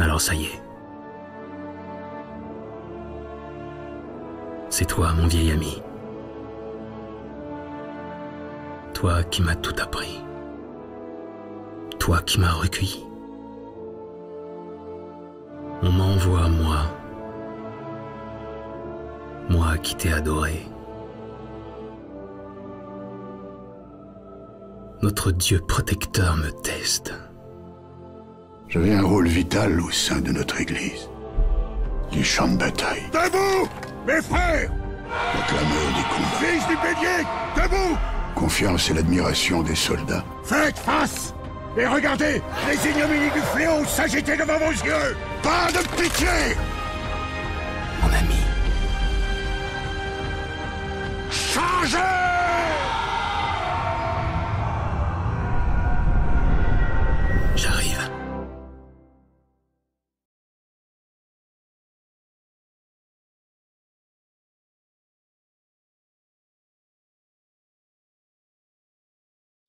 Alors ça y est. C'est toi, mon vieil ami. Toi qui m'as tout appris. Toi qui m'as recueilli. On m'envoie, moi qui t'ai adoré. Notre Dieu protecteur me teste. J'avais un rôle vital au sein de notre Église. Les champs de bataille. Debout, mes frères! La clameur des combats. Fils du bélier, debout! Confiance et l'admiration des soldats. Faites face! Et regardez, les ignominies du fléau s'agiter devant vos yeux! Pas de pitié! Mon ami. Changez! J'arrive.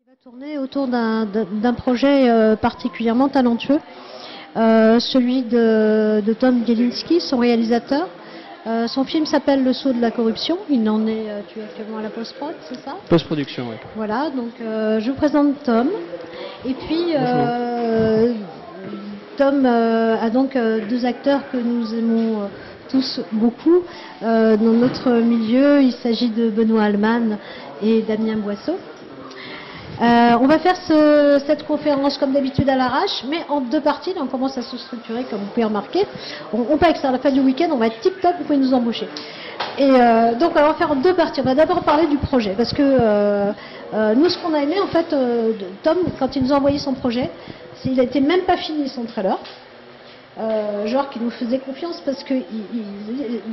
Il va tourner autour d'un projet particulièrement talentueux, celui de Tom Gielinski, son réalisateur. Son film s'appelle Le Sceau de la corruption. Il en est, tu es actuellement à la post-prod, c'est ça? Post-production, oui. Voilà, donc je vous présente Tom. Et puis, Tom a donc deux acteurs que nous aimons tous beaucoup. Dans notre milieu, il s'agit de Benoît Alman et Damien Boisseau. On va faire cette conférence comme d'habitude à l'arrache, mais en deux parties. Là, on commence à se structurer, comme vous pouvez remarquer. On peut à la fin du week-end, on va être tip-top, vous pouvez nous embaucher. Et donc, on va faire en deux parties. On va d'abord parler du projet, parce que nous, ce qu'on a aimé, en fait, Tom, quand il nous a envoyé son projet, il n'était même pas fini son trailer. Genre qu'il nous faisait confiance parce que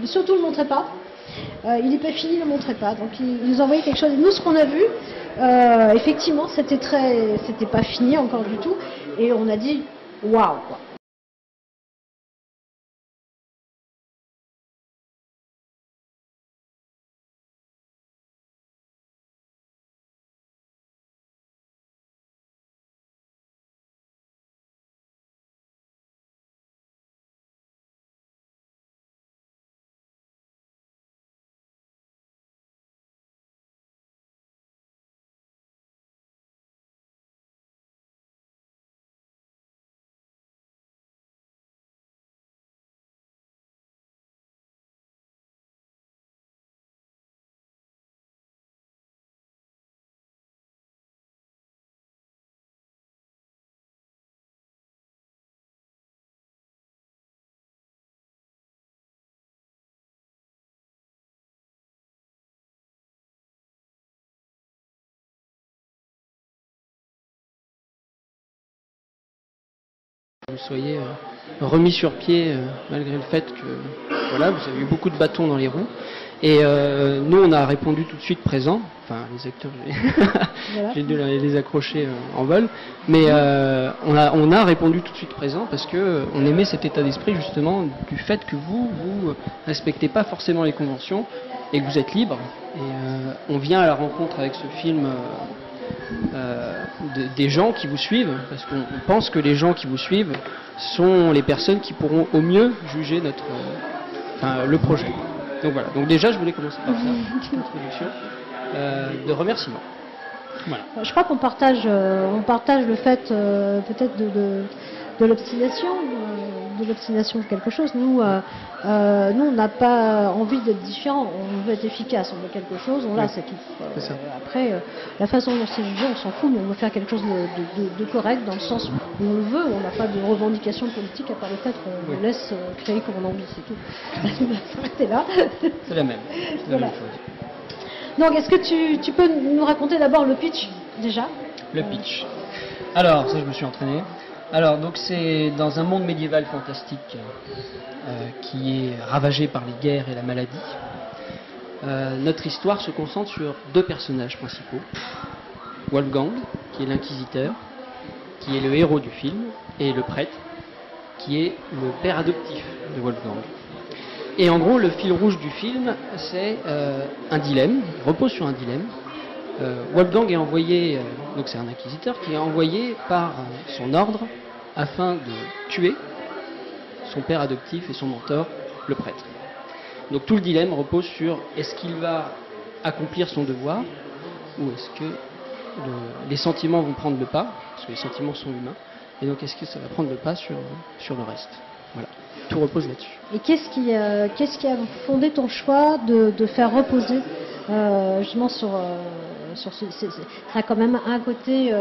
surtout il ne le montrait pas. Il n'est pas fini, il ne le montrait pas. Donc il nous a envoyé quelque chose. Et nous, ce qu'on a vu, effectivement, c'était pas fini encore du tout. Et on a dit waouh, quoi. Vous soyez remis sur pied malgré le fait que voilà, vous avez eu beaucoup de bâtons dans les roues. Et nous, on a répondu tout de suite présent. Enfin, les acteurs, j'ai dû les accrocher en vol. Mais on a répondu tout de suite présent parce que on aimait cet état d'esprit justement du fait que vous respectez pas forcément les conventions et que vous êtes libre. Et on vient à la rencontre avec ce film. Des gens qui vous suivent, parce qu'on pense que les gens qui vous suivent sont les personnes qui pourront au mieux juger le projet. Donc voilà, donc déjà je voulais commencer par ça, une petite introduction de remerciements. Voilà. Je crois qu'on partage le fait peut-être de l'obstination, de quelque chose. Nous, on n'a pas envie d'être différent, on veut être efficace, on veut quelque chose, on l'a, c'est tout. Après, la façon dont c'est jugé, on s'en fout, mais on veut faire quelque chose de correct dans le sens où on le veut, on n'a pas de revendication politique à part le fait qu'on laisse créer comme on a envie, c'est tout. S'arrêter là. C'est la même. C'est la même chose. Donc, est-ce que tu peux nous raconter d'abord le pitch, déjà? Le pitch. Alors, ça je me suis entraîné. Alors, donc c'est dans un monde médiéval fantastique qui est ravagé par les guerres et la maladie. Notre histoire se concentre sur deux personnages principaux. Wolfgang, qui est l'inquisiteur, qui est le héros du film, et le prêtre, qui est le père adoptif de Wolfgang. Et en gros, le fil rouge du film, c'est un dilemme, il repose sur un dilemme. Wolfgang est envoyé, donc c'est un inquisiteur qui est envoyé par son ordre afin de tuer son père adoptif et son mentor, le prêtre. Donc tout le dilemme repose sur est-ce qu'il va accomplir son devoir ou est-ce que les sentiments vont prendre le pas, parce que les sentiments sont humains, et donc est-ce que ça va prendre le pas sur le reste. Voilà, tout repose là-dessus. Et qu'est-ce qui a fondé ton choix de faire reposer justement sur ça a quand même un côté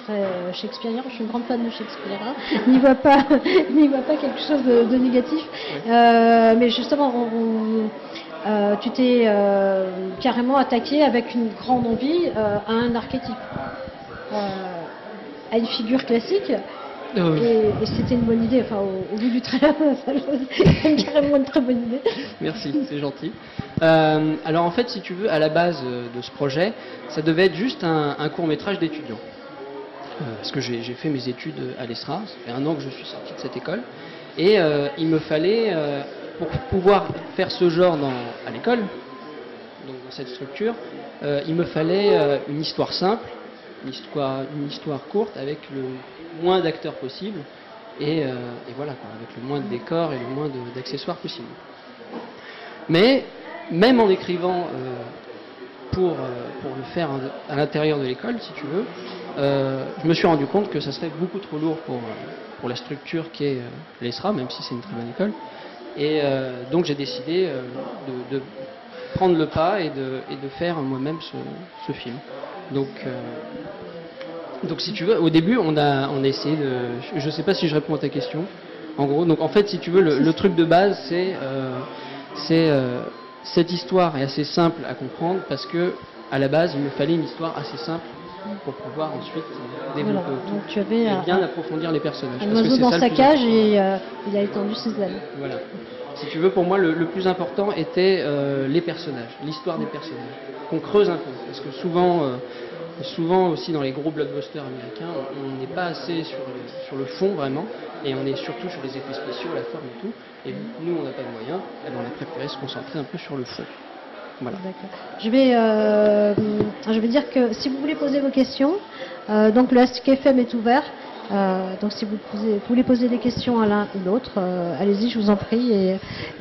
très shakespearien. Je suis une grande fan de Shakespeare. N'y voit pas quelque chose de négatif. Oui. Mais justement, tu t'es carrément attaqué avec une grande envie à un archétype, à une figure classique. Et c'était une bonne idée, enfin au bout du trailer, c'est carrément une très bonne idée. Merci, c'est gentil. Alors en fait, si tu veux, à la base de ce projet, ça devait être juste un court-métrage d'étudiant. Parce que j'ai fait mes études à l'ESRA, ça fait 1 an que je suis sorti de cette école, et il me fallait, pour pouvoir faire ce genre à l'école, donc dans cette structure, il me fallait une histoire simple, une histoire courte avec le moins d'acteurs possible et voilà quoi, avec le moins de décors et le moins d'accessoires possible. Mais même en écrivant pour le faire à l'intérieur de l'école, si tu veux, je me suis rendu compte que ça serait beaucoup trop lourd pour la structure qui est l'ESRA, même si c'est une très bonne école. Et donc j'ai décidé de prendre le pas et de faire moi-même ce film. Donc si tu veux, au début on a essayé de... Je ne sais pas si je réponds à ta question. En gros, donc en fait si tu veux, le truc de base c'est cette histoire est assez simple à comprendre parce que à la base il me fallait une histoire assez simple pour pouvoir ensuite développer autour. Donc tu avais et bien approfondir les personnages. Un oiseau dans sa cage et il a étendu ses ailes. Voilà. Si tu veux, pour moi le plus important était les personnages, l'histoire des personnages, qu'on creuse un peu, parce que souvent aussi dans les gros blockbusters américains, on n'est pas assez sur le fond vraiment, et on est surtout sur les effets spéciaux, la forme et tout, et nous on n'a pas de moyens, alors on a préféré se concentrer un peu sur le fond. Voilà. Je vais dire que si vous voulez poser vos questions, donc le Ask FM est ouvert, donc si vous voulez poser des questions à l'un ou l'autre, allez-y, je vous en prie,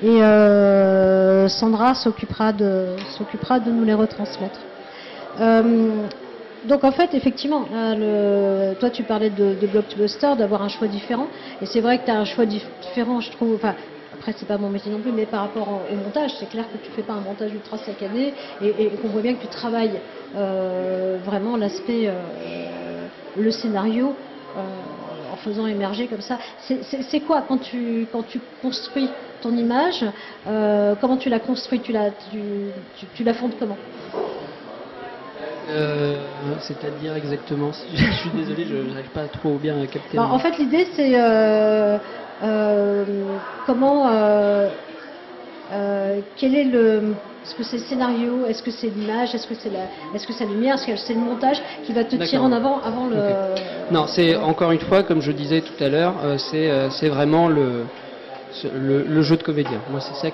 et Sandra s'occupera de nous les retransmettre. Donc en fait, effectivement, là, toi tu parlais de blockbuster, d'avoir un choix différent, et c'est vrai que tu as un choix différent, je trouve. Enfin, après c'est pas mon métier non plus, mais par rapport au montage, c'est clair que tu fais pas un montage ultra saccadé, et qu'on voit bien que tu travailles vraiment l'aspect, le scénario, en faisant émerger comme ça. C'est quoi quand tu construis ton image, comment tu la construis, tu la fondes comment? C'est-à-dire exactement, je suis désolé, je n'arrive pas trop bien à capter. En fait, l'idée c'est comment, quel est est-ce que c'est le scénario, est-ce que c'est l'image, est-ce que c'est la lumière, est-ce que c'est le montage qui va te tirer en avant le... Okay. Non, c'est encore une fois, comme je disais tout à l'heure, c'est vraiment le jeu de comédien. Moi, c'est ça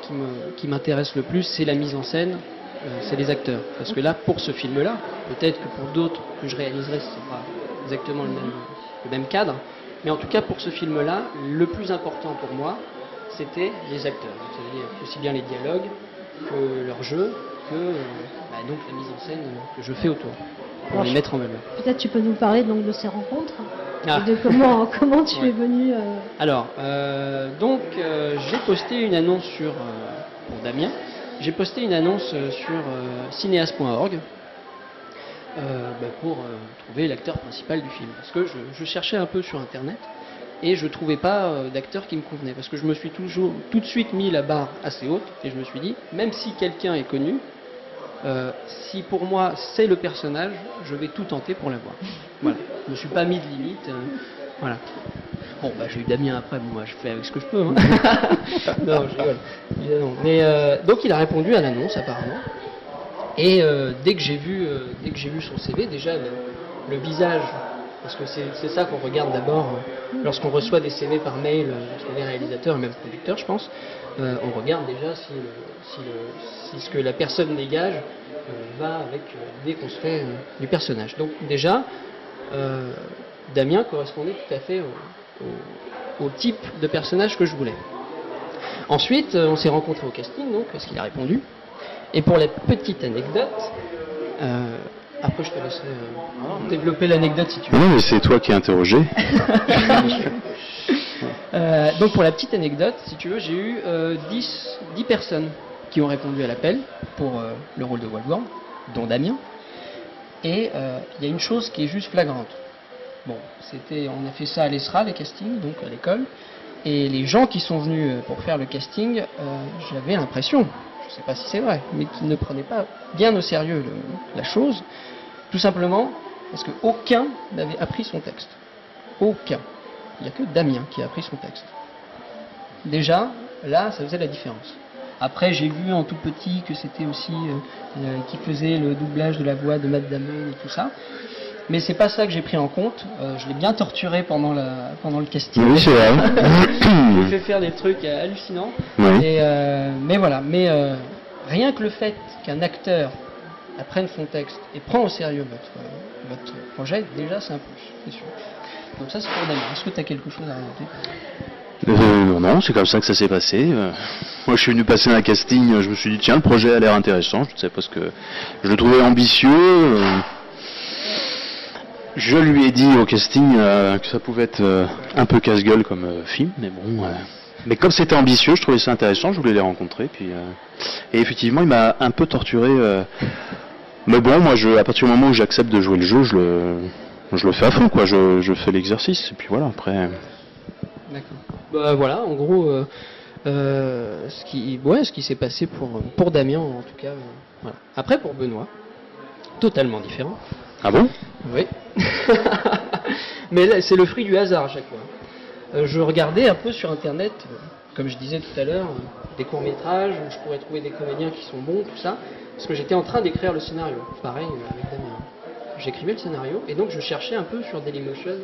qui m'intéresse le plus, c'est la mise en scène. C'est les acteurs. Parce que là, pour ce film-là, peut-être que pour d'autres que je réaliserai, ce ne sera pas exactement le même cadre, mais en tout cas, pour ce film-là, le plus important pour moi, c'était les acteurs. C'est-à-dire aussi bien les dialogues que leur jeu, que donc la mise en scène que je fais autour, pour les mettre en valeur. Peut-être tu peux nous parler donc de ces rencontres et de comment tu es venu... Alors, j'ai posté une annonce pour Damien. J'ai posté une annonce sur cinéaste.org pour trouver l'acteur principal du film. Parce que je cherchais un peu sur Internet et je ne trouvais pas d'acteur qui me convenait. Parce que je me suis tout de suite mis la barre assez haute et je me suis dit, même si quelqu'un est connu, si pour moi c'est le personnage, je vais tout tenter pour l'avoir. Voilà. Je ne me suis pas mis de limite. Voilà. Bon, j'ai eu Damien après, moi je fais avec ce que je peux. Hein. Non, je rigole. Évidemment. Mais donc il a répondu à l'annonce apparemment. Et dès que j'ai vu son CV, déjà le visage, parce que c'est ça qu'on regarde d'abord lorsqu'on reçoit des CV par mail, les réalisateurs et même producteurs, je pense, on regarde déjà si ce que la personne dégage va avec l'idée qu'on se fait du personnage. Donc déjà, Damien correspondait tout à fait au type de personnage que je voulais. Ensuite, on s'est rencontrés au casting, donc, parce qu'il a répondu. Et pour la petite anecdote, après je te laisse développer l'anecdote si tu veux. Non, mais c'est toi qui es interrogé. Donc pour la petite anecdote, si tu veux, j'ai eu 10 personnes qui ont répondu à l'appel pour le rôle de Waldworm, dont Damien. Et il y a une chose qui est juste flagrante. Bon, on a fait ça à l'ESRA, les castings, donc à l'école. Et les gens qui sont venus pour faire le casting, j'avais l'impression, je ne sais pas si c'est vrai, mais qu'ils ne prenaient pas bien au sérieux la chose, tout simplement parce qu'aucun n'avait appris son texte. Aucun. Il n'y a que Damien qui a appris son texte. Déjà, là, ça faisait la différence. Après, j'ai vu en tout petit que c'était aussi qui faisait le doublage de la voix de Matt Damon et tout ça. Mais c'est pas ça que j'ai pris en compte. Je l'ai bien torturé pendant le casting. Oui, c'est vrai. J'ai fait faire des trucs hallucinants. Oui. Mais voilà. Mais rien que le fait qu'un acteur apprenne son texte et prend au sérieux votre projet, déjà c'est un plus, c'est sûr. Donc ça c'est pour Damien. Est-ce que tu as quelque chose à rajouter? Non, c'est comme ça que ça s'est passé. Moi, je suis venu passer un casting. Je me suis dit, tiens, le projet a l'air intéressant. Je ne sais pas ce que je le trouvais ambitieux. Je lui ai dit au casting que ça pouvait être un peu casse-gueule comme film, mais bon. Mais comme c'était ambitieux, je trouvais ça intéressant. Je voulais les rencontrer. Puis, et effectivement, il m'a un peu torturé. Mais bon, moi, à partir du moment où j'accepte de jouer le jeu, je le fais à fond, quoi. Je fais l'exercice. Et puis voilà, après. D'accord. Bah, voilà, en gros, ce qui s'est passé pour Damien, en tout cas. Voilà. Après, pour Benoît, totalement différent. Ah bon? Oui. Mais là, c'est le fruit du hasard à chaque fois. Je regardais un peu sur Internet, comme je disais tout à l'heure, des courts-métrages où je pourrais trouver des comédiens qui sont bons, tout ça, parce que j'étais en train d'écrire le scénario. Pareil avec Damien. J'écrivais le scénario, et donc je cherchais un peu sur Dailymotion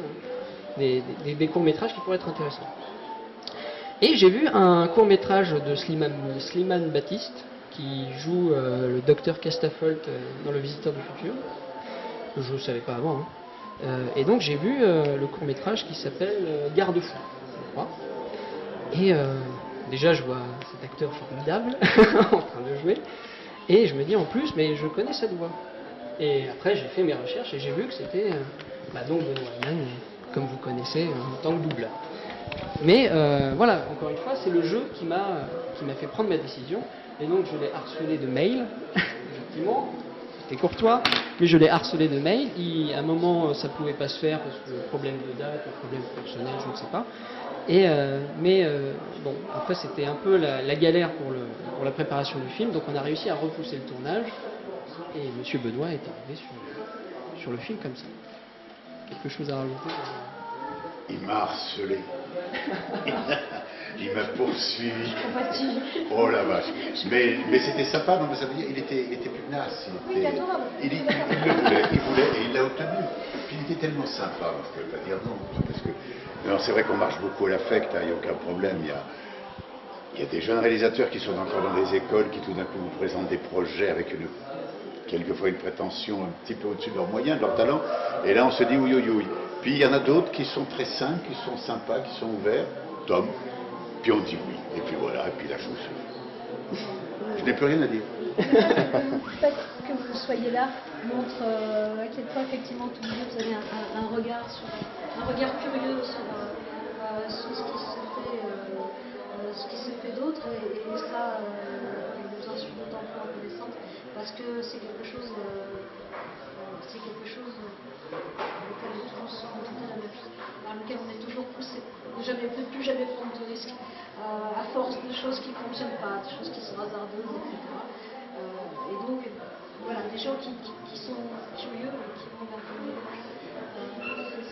des courts-métrages qui pourraient être intéressants. Et j'ai vu un court-métrage de Slimane Baptiste, qui joue le docteur Castafolt dans Le Visiteur du Futur. Je ne savais pas avant. Et donc j'ai vu le court-métrage qui s'appelle Garde-fou, je crois. Et déjà je vois cet acteur formidable en train de jouer. Et je me dis en plus, mais je connais cette voix. Et après j'ai fait mes recherches et j'ai vu que c'était donc Benoît Alman, comme vous connaissez, en tant que doubleur. Mais voilà, encore une fois, c'est le jeu qui m'a fait prendre ma décision. Et donc je l'ai harcelé de mails, effectivement. C'était courtois, mais je l'ai harcelé de mails. À un moment, ça pouvait pas se faire parce que problème de date, problème personnel, je ne sais pas. Bon, après c'était un peu la galère pour la préparation du film, donc on a réussi à repousser le tournage. Et Monsieur Benoît est arrivé sur le film comme ça. Quelque chose à rajouter? Il m'a harcelé. Il m'a poursuivi. Oh la vache. Mais c'était sympa, non, mais ça veut dire il était pugnace. Il voulait et il l'a obtenu. Puis il était tellement sympa, je ne peux pas dire non. Parce que c'est vrai qu'on marche beaucoup à l'affect, il n'y a aucun problème. Il y a des jeunes réalisateurs qui sont encore dans les écoles, qui tout d'un coup vous présentent des projets avec quelquefois une prétention un petit peu au-dessus de leurs moyens, de leur talent. Et là on se dit oui, oui, oui. Puis il y en a d'autres qui sont très simples, qui sont sympas, qui sont ouverts. Tom. Puis on dit oui, et puis voilà, et puis la chose se fait. Je n'ai plus rien à dire. Le fait que vous soyez là montre à quel point effectivement tous les deux vous avez un regard curieux sur ce qui se fait d'autre, et ça nous insulte d'autant plus reconnaissante parce que c'est quelque chose auquel dans lequel on est toujours poussé, ne plus jamais prendre de risques, à force de choses qui ne fonctionnent pas, de choses qui sont hasardeuses, etc. Et donc, voilà, des gens qui sont curieux et qui vont vers le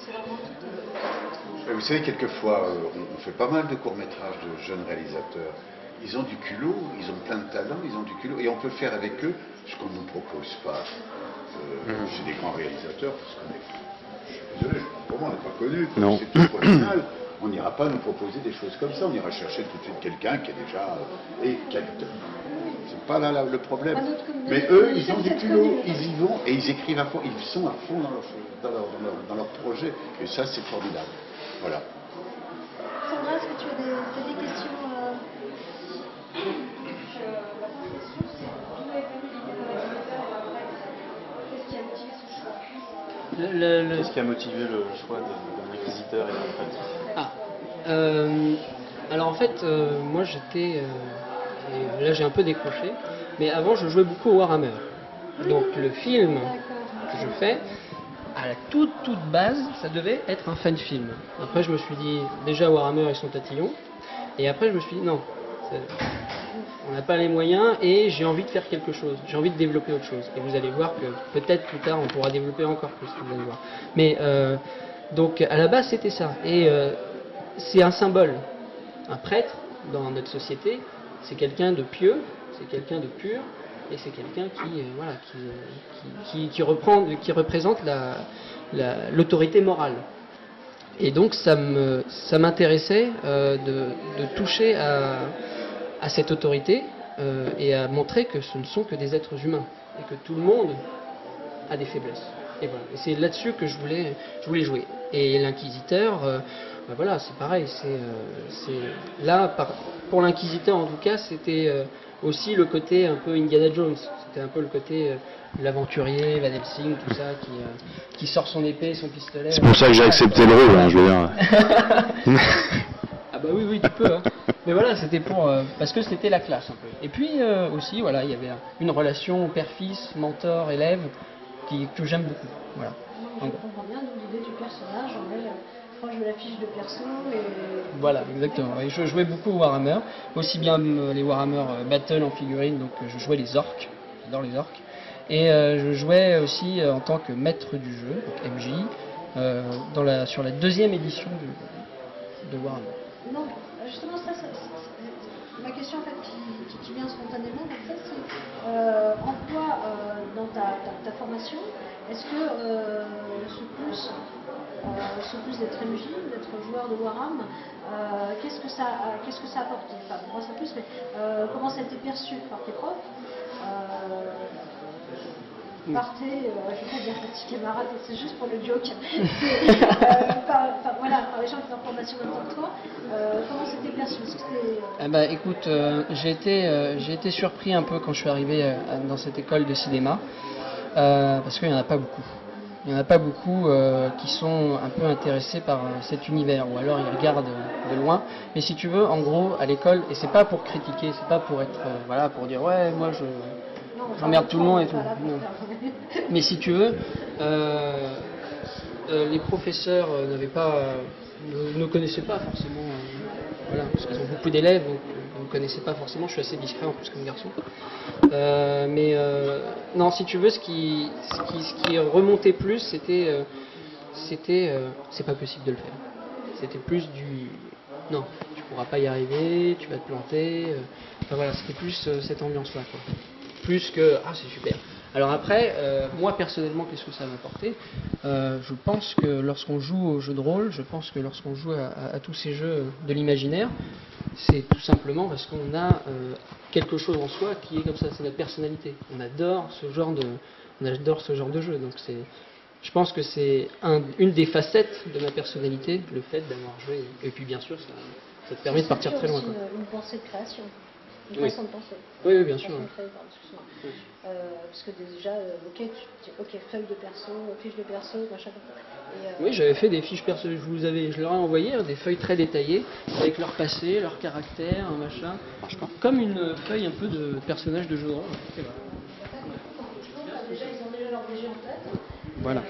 c'est vraiment tout. Vous savez, quelquefois, on fait pas mal de courts-métrages de jeunes réalisateurs. Ils ont du culot, ils ont plein de talent, ils ont du culot, et on peut faire avec eux ce qu'on ne nous propose pas. Chez des grands réalisateurs, parce qu'on est, je suis désolé, pour moi on n'est pas connu, c'est tout original. On n'ira pas nous proposer des choses comme ça, on ira chercher tout de suite quelqu'un qui est déjà c'est pas là le problème. Mais eux, ils ont du culot, ils y vont et ils écrivent à fond, ils sont à fond dans leur projet, et ça c'est formidable. Voilà. Ça est-ce que tu as des questions Qu'est-ce qui a motivé le choix d'un inquisiteur et d'un prêtre? Alors en fait, moi j'étais... et là j'ai un peu décroché, mais avant je jouais beaucoup au Warhammer. Donc le film que je fais, à la toute base, ça devait être un fan film. Après je me suis dit, déjà Warhammer ils sont tatillons, et après je me suis dit non, on n'a pas les moyens et j'ai envie de faire quelque chose, j'ai envie de développer autre chose. Et vous allez voir que peut-être plus tard on pourra développer encore plus, vous allez voir. Mais donc à la base c'était ça, et c'est un symbole. Un prêtre dans notre société, c'est quelqu'un de pieux, c'est quelqu'un de pur, et c'est quelqu'un qui représente l'autorité morale. Et donc ça m'intéressait de toucher à cette autorité et à montrer que ce ne sont que des êtres humains et que tout le monde a des faiblesses. Et voilà. Et c'est là-dessus que je voulais jouer. Et l'inquisiteur, voilà, c'est pareil. Pour l'inquisiteur en tout cas, c'était aussi le côté un peu Indiana Jones. C'était un peu le côté l'aventurier, Van Helsing, tout ça, qui sort son épée, son pistolet. C'est pour ça que j'ai accepté le rôle, hein, je veux dire. Ah bah oui, tu peux. Hein. Mais voilà, c'était parce que c'était la classe un peu. Et puis aussi, voilà, il y avait une relation père-fils, mentor-élève que j'aime beaucoup. Voilà. Je comprends bien l'idée du personnage, on est proche de la fiche de perso. Voilà, exactement. Et je jouais beaucoup au Warhammer, aussi bien les Warhammer Battle en figurine, donc je jouais les orques, j'adore les orques. Et je jouais aussi en tant que maître du jeu, donc MJ, sur la deuxième édition de Warhammer. Non, justement, ma question en fait, qui vient spontanément, comme ça, c'est en quoi, dans ta formation, est-ce que ce plus d'être MJ, d'être joueur de Warhammer, qu'est-ce que ça a apporté? Enfin, moi ça plus, mais comment ça a été perçu par tes profs, par tes, je ne vais pas dire petits camarades, c'est juste pour le joke, par les gens qui sont en formation en même temps que toi, comment c'était perçu? Écoute, j'ai été surpris un peu quand je suis arrivé dans cette école de cinéma, parce qu'il n'y en a pas beaucoup. Il n'y en a pas beaucoup qui sont un peu intéressés par cet univers, ou alors ils regardent de loin. Mais si tu veux, en gros, à l'école, et c'est pas pour critiquer, c'est pas pour être, pour dire ouais, moi j'emmerde tout le monde et tout. Non. Mais si tu veux, les professeurs ne connaissaient pas forcément, parce qu'ils ont beaucoup d'élèves, donc ne me connaissaient pas forcément. Je suis assez discret en plus comme garçon. Non, si tu veux, ce qui remontait plus, c'était c'est pas possible de le faire. C'était plus non, tu pourras pas y arriver, tu vas te planter. C'était plus cette ambiance-là, quoi. Plus que c'est super. Alors après, moi personnellement, qu'est-ce que ça m'a apporté? Je pense que lorsqu'on joue au jeu de rôle, lorsqu'on joue à tous ces jeux de l'imaginaire, c'est tout simplement parce qu'on a quelque chose en soi qui est comme ça, c'est notre personnalité. On adore ce genre de jeu. Donc je pense que c'est une des facettes de ma personnalité, le fait d'avoir joué. Et puis bien sûr, ça te permet de partir très loin. Une pensée de création. Une façon de penser. Oui, bien sûr. Parce que déjà, feuille de perso, fiche de perso, machin. Oui, j'avais fait des fiches perso, je leur ai envoyé des feuilles très détaillées, avec leur passé, leur caractère, machin. Comme une feuille un peu de personnage de jeu de rôle. Déjà, ils ont déjà leur DG en tête. Voilà.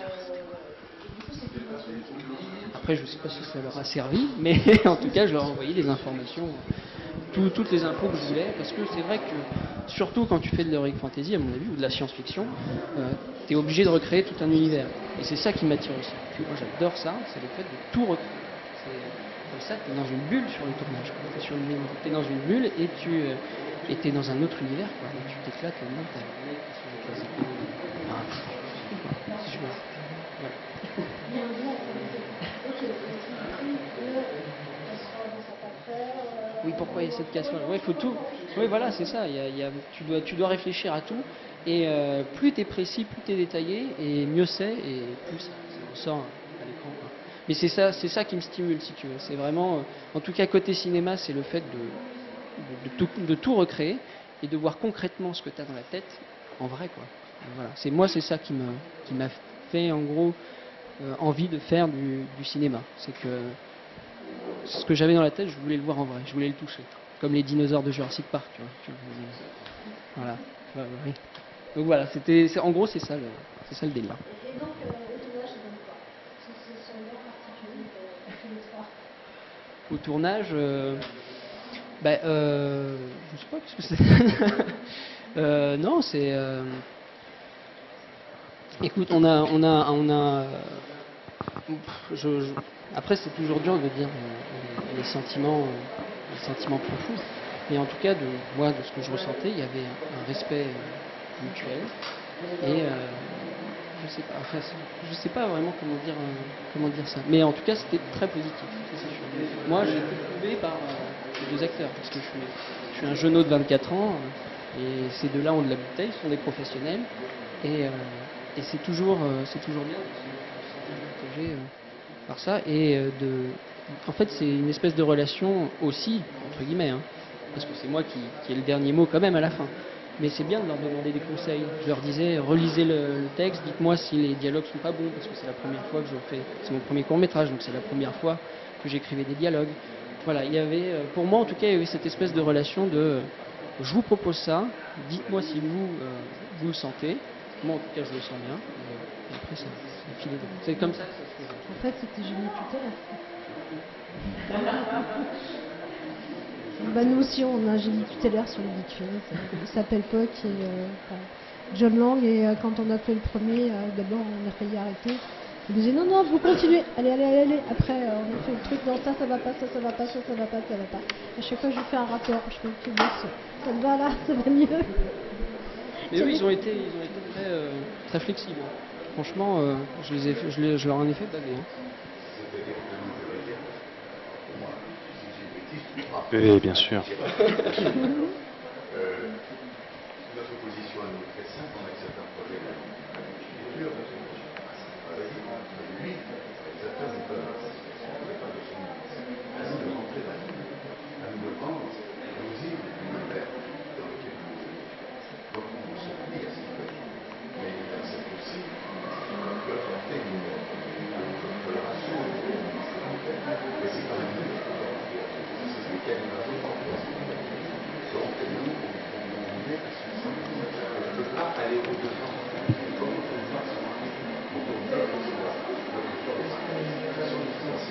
Après, je ne sais pas si ça leur a servi, mais en tout cas, je leur ai envoyé des informations. Toutes les infos que je voulais, parce que c'est vrai que surtout quand tu fais de l'heroic fantasy, à mon avis, ou de la science-fiction, tu es obligé de recréer tout un univers. Et c'est ça qui m'attire aussi. Puis moi j'adore ça, c'est le fait de tout recréer. Comme ça, tu es dans une bulle sur le tournage. Tu es dans une bulle et tu es dans un autre univers, quoi. Et tu t'éclates le monde, tu as les mecs qui sont avec les épées. C'est super. Oui, pourquoi il y a cette casse-là? Oui, il faut tout. Oui, voilà, c'est ça. Tu dois réfléchir à tout. Et plus tu es précis, plus tu es détaillé, et mieux c'est, et plus ça ressort à l'écran. Mais c'est ça qui me stimule, si tu veux. C'est vraiment, en tout cas côté cinéma, c'est le fait de tout recréer et de voir concrètement ce que tu as dans la tête en vrai, quoi. Voilà. C'est ça qui m'a fait en gros envie de faire du cinéma. C'est que ce que j'avais dans la tête, je voulais le voir en vrai, je voulais le toucher, comme les dinosaures de Jurassic Park, tu vois. Voilà. Oui. Donc voilà, en gros c'est ça le délire. Et donc, au tournage, ça donne quoi? C'est son nom particulier pour l'histoire. Au tournage, je sais pas qu'est-ce que c'est. Non, c'est. Écoute, on a. Après, c'est toujours dur de dire les sentiments profonds. Mais en tout cas, de ce que je ressentais, il y avait un respect mutuel. Et je sais pas vraiment comment dire ça. Mais en tout cas, c'était très positif. Ça, c'est sûr. Moi, j'ai été prouvé par les deux acteurs, parce que je suis un jeuneau de 24 ans, et ces deux-là ont de la bouteille, sont des professionnels, et c'est toujours bien de se sentir protégé par ça, en fait, c'est une espèce de relation aussi, entre guillemets, hein, parce que c'est moi qui ai le dernier mot quand même à la fin. Mais c'est bien de leur demander des conseils. Je leur disais, relisez le texte, dites-moi si les dialogues sont pas bons, parce que c'est la première fois que je fais, c'est mon premier court-métrage, donc c'est la première fois que j'écrivais des dialogues. Voilà, il y avait, pour moi en tout cas, il y avait cette espèce de relation de, je vous propose ça, dites-moi si vous le sentez. Moi en tout cas, je le sens bien. Et après, ça filé. C'est comme ça que ça se fait. En fait, c'était Génie tutélaire. Bah, nous aussi, on a un génie tutélaire sur les bitumes. Il s'appelle Puck et John Lang. Et quand on a fait le premier, d'abord, on a failli arrêter. Il disait non, vous continuez. Allez. Après, on a fait le truc. Non, ça va pas. À chaque fois, je fais un rapport. Je fais tout ça me va là, ça va mieux. Mais eux, ils ont été très flexibles. Franchement, je leur en ai fait baver. Hein. Oui, bien sûr. Notre position à nous est très simple, on accepte un projet d'écriture, lui, les acteurs n'ont pas de son à nous de rentrer dans le film, à nous de vendre, nous dire, nous faire dans lequel donc on se plie à ce qu'il veut. Mais il accepte aussi qu'on peut apporter une coloration, mais c'est quand même nous. Donc nous, on est on ne peut pas aller au-devant. Comme on peut voir sur un livre, on peut voir sur l'histoire.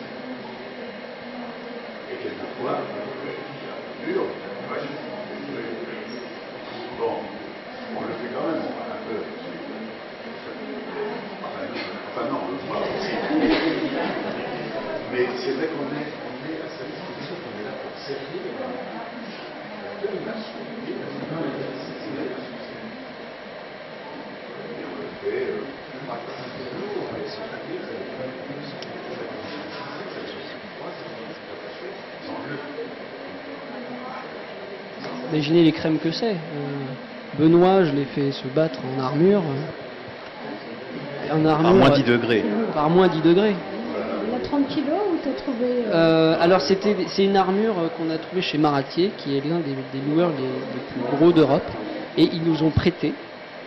Et quelquefois, dur, bon, on le fait quand même, un peu. Enfin non, on le voit aussi. Mais c'est vrai qu'on est à sa disposition, qu'on est là pour servir la nation. Et on le fait pas toujours, mais Imaginez les crèmes que c'est. Benoît, je l'ai fait se battre en armure. Par moins 10 degrés. Par moins 10 degrés. Il a 30 kilos ou t'as trouvé Alors c'est une armure qu'on a trouvée chez Maratier, qui est l'un des loueurs les plus gros d'Europe. Et ils nous ont prêté,